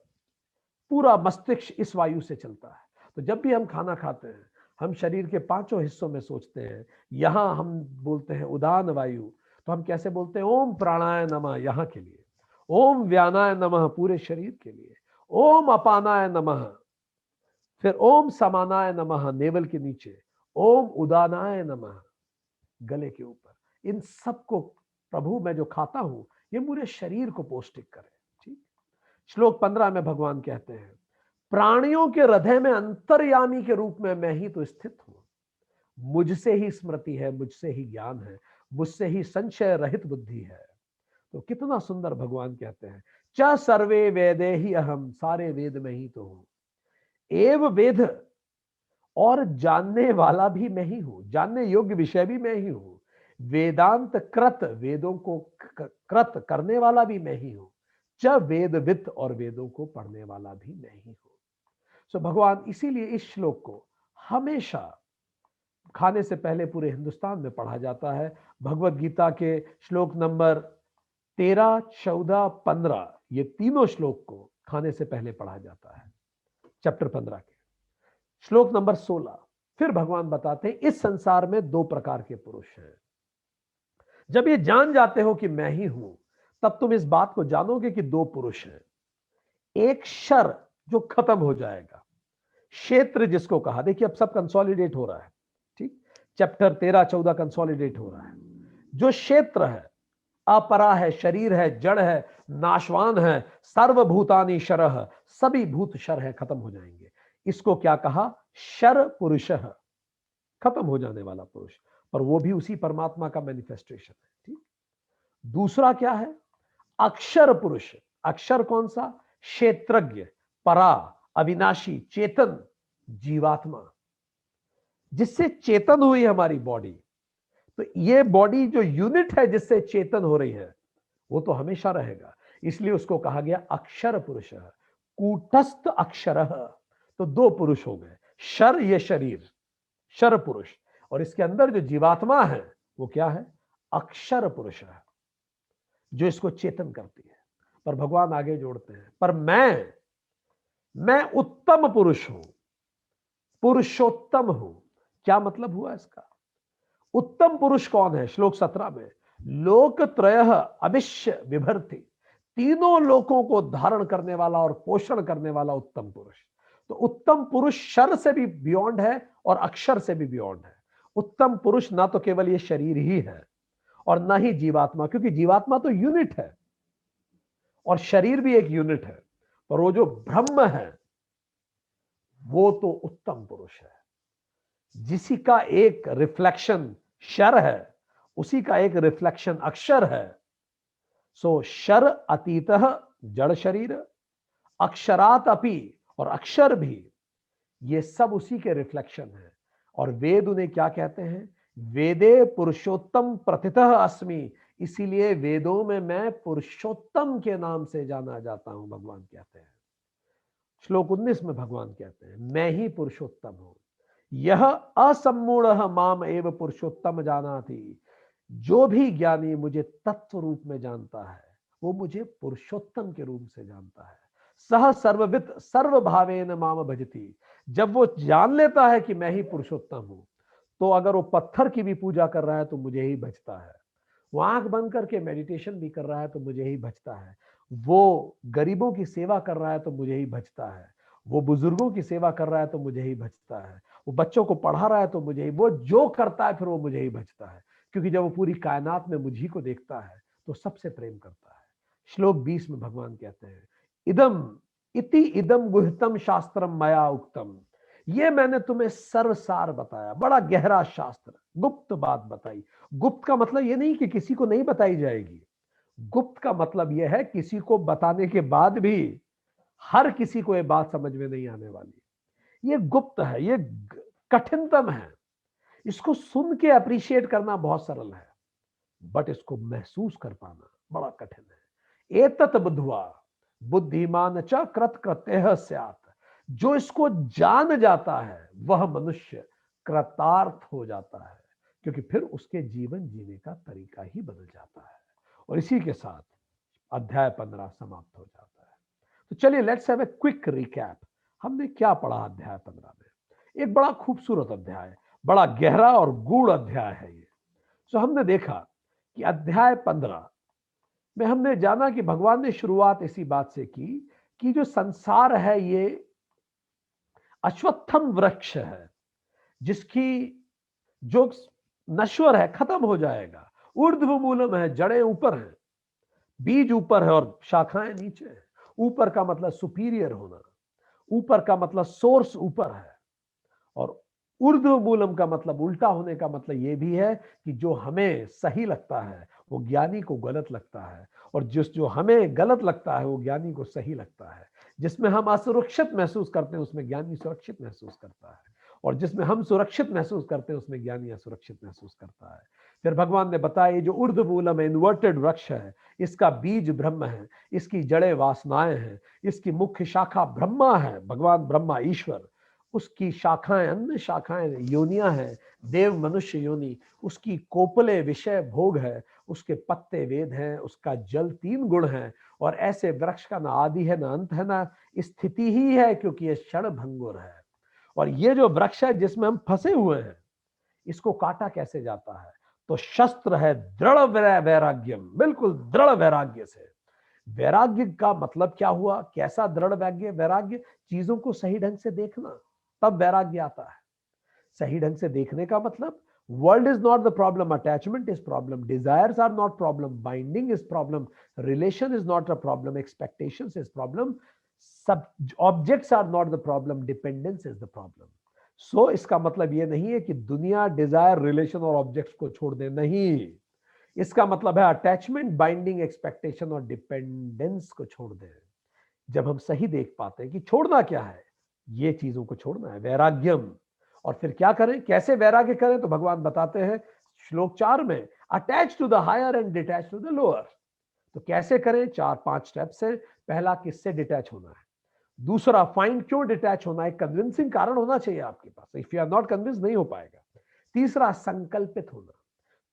पूरा मस्तिष्क इस वायु से चलता है। तो जब भी हम खाना खाते हैं, हम शरीर के पांचों हिस्सों में सोचते हैं। यहां हम बोलते हैं उदान वायु, तो हम कैसे बोलते हैं? ओम प्राणाय नमः यहां के लिए, ओम व्यानाय नमः पूरे शरीर के लिए, ओम अपानाय नमः, फिर ओम समानाय नमः नेवल के नीचे, ओम उदानाय नमः गले के ऊपर। इन सबको प्रभु मैं जो खाता हूं, ये पूरे शरीर को पौष्टिक करे। ठीक। श्लोक 15 में भगवान कहते हैं प्राणियों के हृदय में अंतर्यामी के रूप में मैं ही तो स्थित हूं। मुझसे ही स्मृति है, मुझसे ही ज्ञान है, मुझसे ही संशय रहित बुद्धि है। तो कितना सुंदर भगवान कहते हैं च सर्वे वेदे ही अहम, सारे वेद में ही तो हूं। एव वेद, और जानने वाला भी मैं ही हूं, जानने योग्य विषय भी मैं ही हूं। वेदांत कृत, वेदों को कृत करने वाला भी मैं ही हूं। च वेदवित, और वेदों को पढ़ने वाला भी मैं ही हूं। सो भगवान इसीलिए इस श्लोक को हमेशा खाने से पहले पूरे हिंदुस्तान में पढ़ा जाता है। भगवत गीता के श्लोक नंबर 13, 14, 15, ये तीनों श्लोक को खाने से पहले पढ़ा जाता है। चैप्टर 15 के श्लोक नंबर 16 फिर भगवान बताते हैं इस संसार में दो प्रकार के पुरुष हैं। जब ये जान जाते हो कि मैं ही हूं, तब तुम इस बात को जानोगे कि दो पुरुष हैं। एक शर जो खत्म हो जाएगा, क्षेत्र जिसको कहा, देखिए अब सब कंसोलिडेट हो रहा है। ठीक, चैप्टर 13, 14 कंसोलिडेट हो रहा है। जो क्षेत्र है, अपरा है, शरीर है, जड़ है, नाशवान है, सर्वभूतानि शरह, सभी भूत शर है, खत्म हो जाएंगे। इसको क्या कहा? शर पुरुष, खत्म हो जाने वाला पुरुष। पर वो भी उसी परमात्मा का मैनिफेस्टेशन है। ठीक। दूसरा क्या है? अक्षर पुरुष। अक्षर कौन सा? क्षेत्रज्ञ, परा, अविनाशी, चेतन जीवात्मा, जिससे चेतन हुई हमारी बॉडी। तो ये बॉडी जो यूनिट है जिससे चेतन हो रही है, वो तो हमेशा रहेगा। इसलिए उसको कहा गया अक्षर पुरुष, कूटस्थ अक्षर। तो दो पुरुष हो गए, शर ये शरीर, शर पुरुष, और इसके अंदर जो जीवात्मा है वो क्या है? अक्षर पुरुष है। जो इसको चेतन करती है। पर भगवान आगे जोड़ते हैं, पर मैं उत्तम पुरुष हूं, पुरुषोत्तम हूं। क्या मतलब हुआ इसका? उत्तम पुरुष कौन है? श्लोक 17 में, लोकत्रयः अविश्य विभर्ति, तीनों लोकों को धारण करने वाला और पोषण करने वाला उत्तम पुरुष। तो उत्तम पुरुष शर से भी बियॉन्ड है और अक्षर से भी बियॉन्ड है। उत्तम पुरुष ना तो केवल ये शरीर ही है और ना ही जीवात्मा, क्योंकि जीवात्मा तो यूनिट है और शरीर भी एक यूनिट है, पर वो जो ब्रह्म है वो तो उत्तम पुरुष है, जिसी का एक रिफ्लेक्शन शर है, उसी का एक रिफ्लेक्शन अक्षर है। सो शर अतीतः जड़ शरीर, अक्षरात अपि, और अक्षर भी, ये सब उसी के रिफ्लेक्शन है। और वेद उन्हें क्या कहते हैं? वेदे पुरुषोत्तम प्रथितः अस्मि, इसीलिए वेदों में मैं पुरुषोत्तम के नाम से जाना जाता हूं, भगवान कहते हैं। श्लोक 19 में भगवान कहते हैं, मैं ही पुरुषोत्तम हूं। यह असम्मूढ़ माम एव पुरुषोत्तम जानाति, जो भी ज्ञानी मुझे तत्व रूप में जानता है वो मुझे पुरुषोत्तम के रूप से जानता है। सह सर्वविद सर्वभावेन माम भजति, जब वो जान लेता है कि मैं ही पुरुषोत्तम हूं, तो अगर वो पत्थर की भी पूजा कर रहा है तो मुझे ही भजता है, वो आंख बंद करके मेडिटेशन भी कर रहा है तो मुझे ही भजता है, वो गरीबों की सेवा कर रहा है तो मुझे ही भजता है, वो बुजुर्गों की सेवा कर रहा है तो मुझे ही भजता है, वो बच्चों को पढ़ा रहा है तो मुझे ही, वो जो करता है फिर वो मुझे ही भजता है, क्योंकि जब वो पूरी कायनात में मुझी को देखता है तो सबसे प्रेम करता है। श्लोक 20 में भगवान कहते हैं, इदम इति इदम गुह्यतम शास्त्रम मया उक्तम, ये मैंने तुम्हें सर्वसार बताया, बड़ा गहरा शास्त्र, गुप्त बात बताई। गुप्त का मतलब ये नहीं कि किसी को नहीं बताई जाएगी, गुप्त का मतलब यह है किसी को बताने के बाद भी हर किसी को यह बात समझ में नहीं आने वाली। ये गुप्त है, ये कठिनतम है, इसको सुन के अप्रिशिएट करना बहुत सरल है, बट इसको महसूस कर पाना बड़ा कठिन है। एतत बुद्ध्वा बुद्धिमान च कृत कृत्यः स्यात्, जो इसको जान जाता है वह मनुष्य कृतार्थ हो जाता है, क्योंकि फिर उसके जीवन जीने का तरीका ही बदल जाता है। और इसी के साथ अध्याय 15 समाप्त हो जाता है। तो चलिए let's have a quick recap. हमने क्या पढ़ा अध्याय 15 में? एक बड़ा खूबसूरत अध्याय, बड़ा गहरा और गूढ़ अध्याय है ये। सो हमने देखा कि अध्याय 15 में हमने जाना कि भगवान ने शुरुआत इसी बात से की कि जो संसार है ये अश्वत्थम वृक्ष है, जिसकी जो नश्वर है, खत्म हो जाएगा। ऊर्ध्व मूलम है, जड़ें ऊपर हैं, बीज ऊपर है और शाखाएं नीचे हैं। ऊपर का मतलब सुपीरियर होना, ऊपर का मतलब सोर्स ऊपर है, और ऊर्ध्व मूलम का मतलब उल्टा होने का मतलब यह भी है कि जो हमें सही लगता है वो ज्ञानी को गलत लगता है, और जो हमें गलत लगता है वो ज्ञानी को सही लगता है। जिसमें हम असुरक्षित महसूस करते हैं उसमें ज्ञानी सुरक्षित महसूस करता है, और जिसमें हम सुरक्षित महसूस करते हैं उसमें ज्ञानी असुरक्षित महसूस करता है। फिर भगवान ने बताया ये जो ऊर्ध्व मूलम है, इन्वर्टेड वृक्ष है, इसका बीज ब्रह्म है, इसकी जड़ें वासनाएं हैं, इसकी मुख्य शाखा ब्रह्मा है, भगवान ब्रह्मा ईश्वर, उसकी शाखाएं अन्य शाखाएं योनियां हैं, देव मनुष्य योनि, उसकी कोपले विषय भोग है, उसके पत्ते वेद हैं, उसका जल 3 गुण है, और ऐसे वृक्ष का ना आदि है ना अंत है ना स्थिति ही है, क्योंकि ये क्षण भंगुर है। और ये जो वृक्ष है जिसमें हम फंसे हुए हैं, इसको काटा कैसे जाता है? तो शस्त्र है दृढ़ वैराग्यम, बिल्कुल दृढ़ वैराग्य से। वैराग्य का मतलब क्या हुआ? कैसा दृढ़ वैराग्य? चीजों को सही ढंग से देखना, तब वैराग्य आता है। सही ढंग से देखने का मतलब, world is not the problem, attachment is problem, desires are not problem, binding is problem, relation is not a problem, expectations is problem, सब objects are not the problem, dependence is the problem. So इसका मतलब यह नहीं है कि दुनिया Dzire relation और objects को छोड़ दे, नहीं। इसका मतलब है अटैचमेंट, बाइंडिंग, एक्सपेक्टेशन और डिपेंडेंस को छोड़ दे। जब हम सही देख पाते हैं कि छोड़ना क्या है, ये चीजों को छोड़ना है, वैराग्यम। और फिर क्या करें, कैसे वैराग्य करें? तो भगवान बताते हैं श्लोक 4 में, attach to the higher and detach to the lower. तो कैसे करें? 4-5 स्टेप्स हैं। पहला, किससे डिटैच होना है। दूसरा, फाइंड क्यों डिटैच होना है, कन्विंसिंग कारण होना चाहिए आपके पास, if you are not convince नहीं हो पाएगा। तीसरा, संकल्पित होना।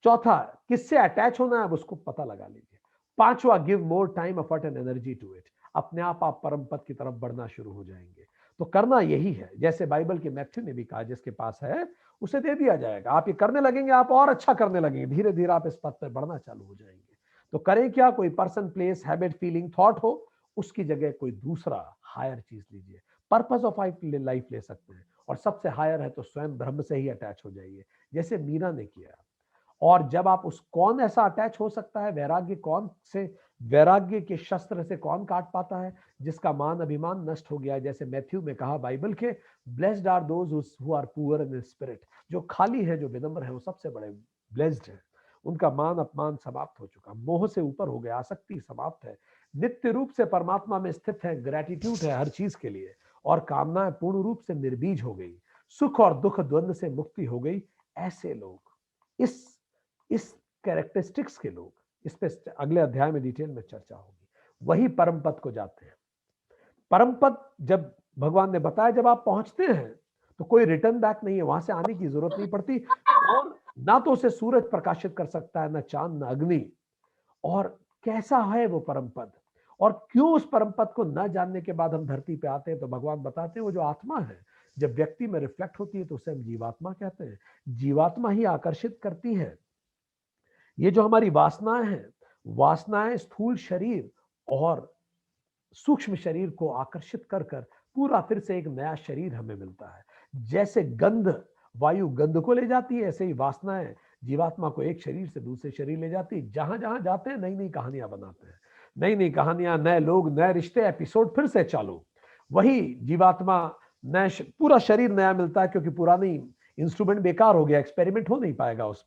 चौथा, किससे अटैच होना है उसको पता लगा लीजिए। पांचवा, give more time, effort and energy to it. अपने आप परम पद की तरफ बढ़ना शुरू हो जाएंगे। तो करना यही है, जैसे बाइबल के मैथ्यू ने भी कहा, जिसके पास है उसे दे दिया जाएगा। आप ये करने लगेंगे, आप और अच्छा करने लगेंगे, धीरे धीरे आप इस पद पर बढ़ना चालू हो जाएंगे। तो करें क्या? कोई person, place, habit, feeling, thought हो, उसकी जगह कोई दूसरा हायर चीज लीजिए। पर्पस ऑफ लाइफ ले सकते हैं, और सबसे हायर है तो स्वयं ब्रह्म से ही अटैच हो जाइए, जैसे मीरा ने किया। और जब आप उस, कौन ऐसा अटैच हो सकता है? वैराग्य कौन से, वैराग्य के शस्त्र से कौन काट पाता है? जिसका मान अभिमान नष्ट हो गया है। जैसे मैथ्यू में कहा बाइबल के, blessed are those who are poor in spirit. जो खाली है, जो विनम्र है, वो सबसे बड़े ब्लेस्ड है। उनका मान अपमान समाप्त हो चुका, मोह से ऊपर हो गया, आसक्ति समाप्त है, नित्य रूप से परमात्मा में स्थित है, ग्रेटिट्यूड है हर चीज के लिए, और कामनाएं पूर्ण रूप से निर्बीज हो गई, सुख और दुख द्वंद्व से मुक्ति हो गई। ऐसे लोग, इस कैरेक्टरिस्टिक्स के लोग, इस पे अगले अध्याय में डिटेल में चर्चा होगी, वही परम पद को जाते हैं। परम पद जब भगवान ने बताया, जब आप पहुंचते हैं तो कोई रिटर्न बैक नहीं है, वहां से आने की जरूरत नहीं पड़ती, और ना तो उसे सूरज प्रकाशित कर सकता है, ना चांद, ना अग्नि। और कैसा है वो परम पद, और क्यों उस परम पद को न जानने के बाद हम धरती पे आते हैं? तो भगवान बताते हैं, वो जो आत्मा है, जब व्यक्ति में रिफ्लेक्ट होती है तो उसे हम जीवात्मा कहते हैं। जीवात्मा ही आकर्षित करती है। ये जो हमारी वासनाएं हैं, वासनाएं स्थूल शरीर और सूक्ष्म शरीर को आकर्षित कर कर पूरा फिर से एक नया शरीर हमें मिलता है। जैसे गंध, वायु गंध को ले जाती है, ऐसे ही वासनाएं जीवात्मा को एक शरीर से दूसरे शरीर ले जाती है। जहां जहां जाते हैं, नई नई कहानियां बनाते हैं, नई नई कहानियां, नए लोग, नए रिश्ते, एपिसोड फिर से चालू। वही जीवात्मा, नए पूरा शरीर नया मिलता है, क्योंकि पुरानी इंस्ट्रूमेंट बेकार हो गया, एक्सपेरिमेंट हो नहीं पाएगा उस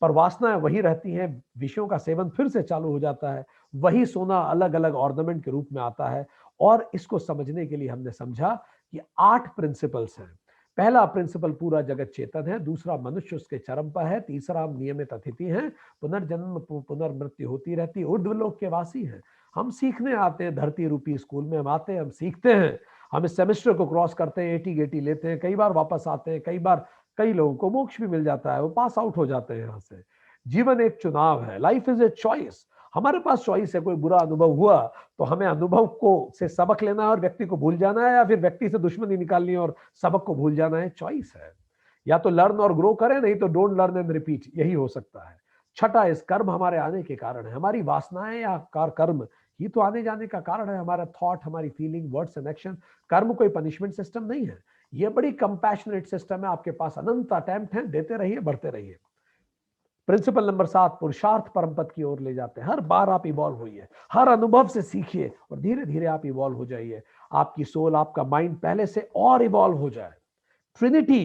पर वासनाएं वही रहती हैं, विषयों का सेवन फिर से चालू हो जाता है, वही सोना अलग अलग ऑर्नामेंट के रूप में आता है। और इसको समझने के लिए हमने समझा कि 8 प्रिंसिपल्स हैं। पहला प्रिंसिपल, पूरा जगत चेतन है। दूसरा, मनुष्य उसके चरम पर है। तीसरा, हम नियमित अतिथि हैं, पुनर्जन्म पुनर्मृत्यु होती रहती, ऊर्ध्वलोक के वासी हैं। हम सीखने आते हैं, धरती रूपी स्कूल में हम आते हैं, हम सीखते हैं, हम इस सेमेस्टर को क्रॉस करते हैं, एटी गेटी लेते हैं, कई बार वापस आते हैं, कई लोगों को मोक्ष भी मिल जाता है, वो पास आउट हो जाते हैं यहाँ से। जीवन एक चुनाव है, लाइफ इज ए चॉइस। हमारे पास चॉइस है। कोई बुरा अनुभव हुआ तो हमें अनुभव को से सबक लेना है और व्यक्ति को भूल जाना है, या फिर व्यक्ति से दुश्मनी निकालनी है और सबक को भूल जाना है। चॉइस है, या तो लर्न और ग्रो करें, नहीं तो डोंट लर्न एंड रिपीट, यही हो सकता है। छठा, इस कर्म हमारे आने के कारण है। हमारी वासनाएं या कर्म ही तो आने जाने का कारण है। हमारा थॉट, हमारी फीलिंग, वर्ड्स एंड एक्शन। कर्म कोई पनिशमेंट सिस्टम नहीं है, ये बड़ी कंपैशनेट सिस्टम है। आपके पास अनंत अटेम्प्ट है, देते रहिए, बढ़ते रहिए। प्रिंसिपल नंबर 7, पुरुषार्थ परम पद की ओर ले जाते हैं। हर बार आप इवॉल्व होइए, हर अनुभव से सीखिए, और धीरे धीरे आप इवॉल्व हो जाइए। आपकी सोल, आपका माइंड पहले से और इवॉल्व हो जाए। ट्रिनिटी,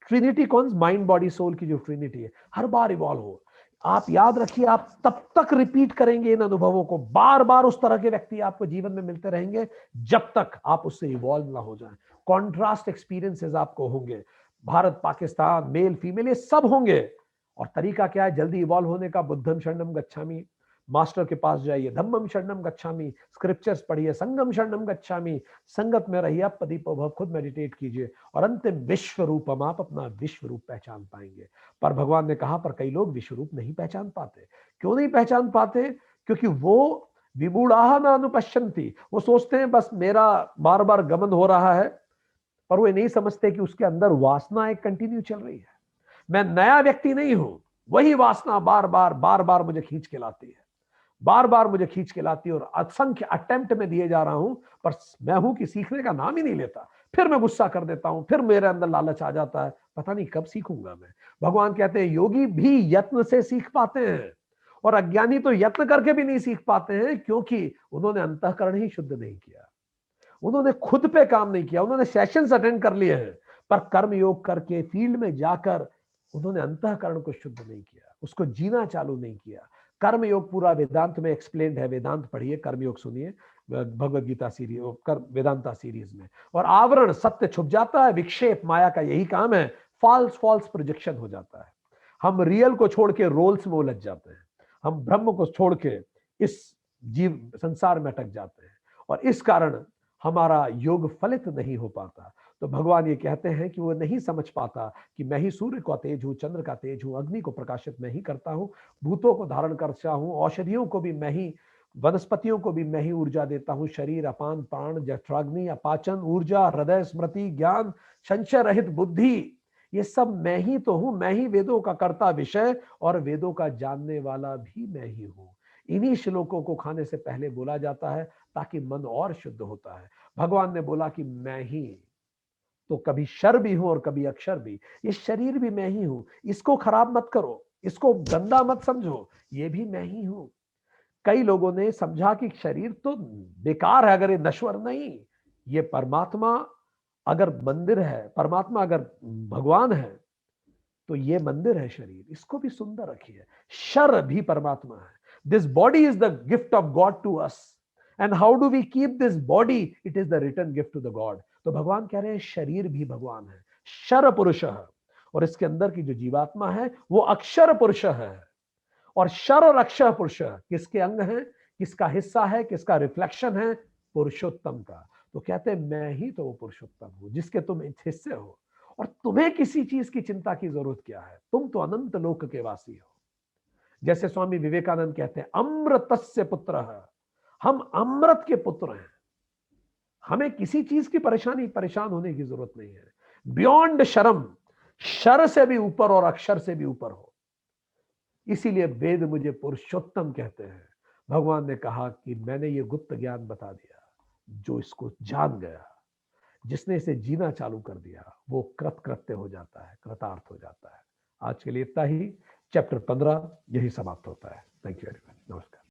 ट्रिनिटी कौन? माइंड, बॉडी, सोल की जो ट्रिनिटी है, हर बार इवॉल्व हो। आप याद रखिए, आप तब तक रिपीट करेंगे इन अनुभवों को, बार बार उस तरह के व्यक्ति आपको जीवन में मिलते रहेंगे जब तक आप उससे इवॉल्व ना हो जाए। कॉन्ट्रास्ट एक्सपीरियंसेस आपको होंगे, भारत पाकिस्तान, मेल फीमेल, ये सब होंगे। और तरीका क्या है जल्दी इवॉल्व होने का? बुद्धम शरणम गच्छामि, मास्टर के पास जाइए, धम्मम शरणम गच्छामि, स्क्रिप्चर्स पढ़िए, संगम शरणम गच्छामि, संगत में रहिए, पदीपो भव, खुद मेडिटेट कीजिए, और अंतिम विश्व रूपम, आप अपना विश्व रूप पहचान पाएंगे। पर भगवान ने कहा, पर कई लोग विश्व रूप नहीं पहचान पाते। क्यों नहीं पहचान पाते? क्योंकि वो विमूढ़ाः न अनुपश्यन्ति, वो सोचते हैं बस मेरा बार बार गमन हो रहा है, पर वो नहीं समझते कि उसके अंदर वासना एक कंटिन्यू चल रही है। मैं नया व्यक्ति नहीं हूं, वही वासना बार बार मुझे खींच के लाती है, बार बार मुझे खींच के लाती है, और असंख्य अटेम्प्ट में दिए जा रहा हूं, पर मैं हूं कि सीखने का नाम ही नहीं लेता। फिर मैं गुस्सा कर देता हूं, फिर मेरे अंदर लालच आ जाता है, पता नहीं कब सीखूंगा मैं। भगवान कहते हैं, योगी भी यत्न से सीख पाते हैं, और अज्ञानी तो यत्न करके भी नहीं सीख पाते हैं, क्योंकि उन्होंने अंतःकरण ही शुद्ध नहीं किया, उन्होंने खुद पे काम नहीं किया। उन्होंने सेशंस अटेंड कर लिए हैं, पर कर्म योग करके फील्ड में जाकर उन्होंने अंतःकरण को शुद्ध नहीं किया, उसको जीना चालू नहीं किया। कर्म योग पूरा वेदांत में एक्सप्लेन्ड है, वेदांत पढ़िए, कर्म योग सुनिए, भगवद गीता सीरीज, वेदांता सीरीज में। और आवरण, सत्य छुप जाता है, विक्षेप, माया का यही काम है, फॉल्स प्रोजेक्शन हो जाता है। हम रियल को छोड़ के रोल्स में उलझ जाते हैं, हम ब्रह्म को छोड़ के इस जीव संसार में अटक जाते हैं, और इस कारण हमारा योग फलित नहीं हो पाता। तो भगवान ये कहते हैं कि वो नहीं समझ पाता कि मैं ही सूर्य का तेज हूँ, चंद्र का तेज हूँ, अग्नि को प्रकाशित मैं ही करता हूँ, भूतों को धारण करता हूँ, औषधियों को भी मैं ही, वनस्पतियों को भी मैं ही ऊर्जा देता हूँ, शरीर, अपान, प्राण, जठराग्नि, अपाचन, ऊर्जा, हृदय, स्मृति, ज्ञान, संशय रहित बुद्धि, ये सब मैं ही तो हूं। मैं ही वेदों का कर्ता विषय और वेदों का जानने वाला भी मैं ही हूं। इन्हीं श्लोकों को खाने से पहले बोला जाता है ताकि मन और शुद्ध होता है। भगवान ने बोला कि मैं ही तो कभी शर भी हूं और कभी अक्षर भी, ये शरीर भी मैं ही हूं, इसको खराब मत करो, इसको गंदा मत समझो, ये भी मैं ही हूं। कई लोगों ने समझा कि शरीर तो बेकार है अगर ये नश्वर नहीं, ये परमात्मा अगर मंदिर है, परमात्मा अगर भगवान है तो ये मंदिर है शरीर, इसको भी सुंदर रखिए। शर भी परमात्मा है। This body is the gift of God to us and how do we keep this body, it is the return gift to the God. तो भगवान कह रहे हैं शरीर भी भगवान है, शर पुरुष है, और इसके अंदर की जो जीवात्मा है वो अक्षर पुरुष है। और शर और अक्षर पुरुष किसके अंग हैं, किसका हिस्सा है, किसका रिफ्लेक्शन है, पुरुषोत्तम का। तो कहते हैं मैं ही तो वो पुरुषोत्तम हूं जिसके तुम हिस्से हो, और तुम्हें किसी चीज की चिंता की जरूरत क्या है, तुम तो अनंत लोक के वासी हो। जैसे स्वामी विवेकानंद कहते हैं अमृतस्य पुत्र है, हम अमृत के पुत्र हैं, हमें किसी चीज की परेशान होने की जरूरत नहीं है। बियॉन्ड शर्म, शर से भी ऊपर और अक्षर से भी ऊपर हो। इसीलिए वेद मुझे पुरुषोत्तम कहते हैं। भगवान ने कहा कि मैंने ये गुप्त ज्ञान बता दिया, जो इसको जान गया, जिसने इसे जीना चालू कर दिया, वो कृतकृत्य हो जाता है, कृतार्थ हो जाता है। आज के लिए इतना ही। चैप्टर 15 यही समाप्त होता है। Thank you very much. नमस्कार।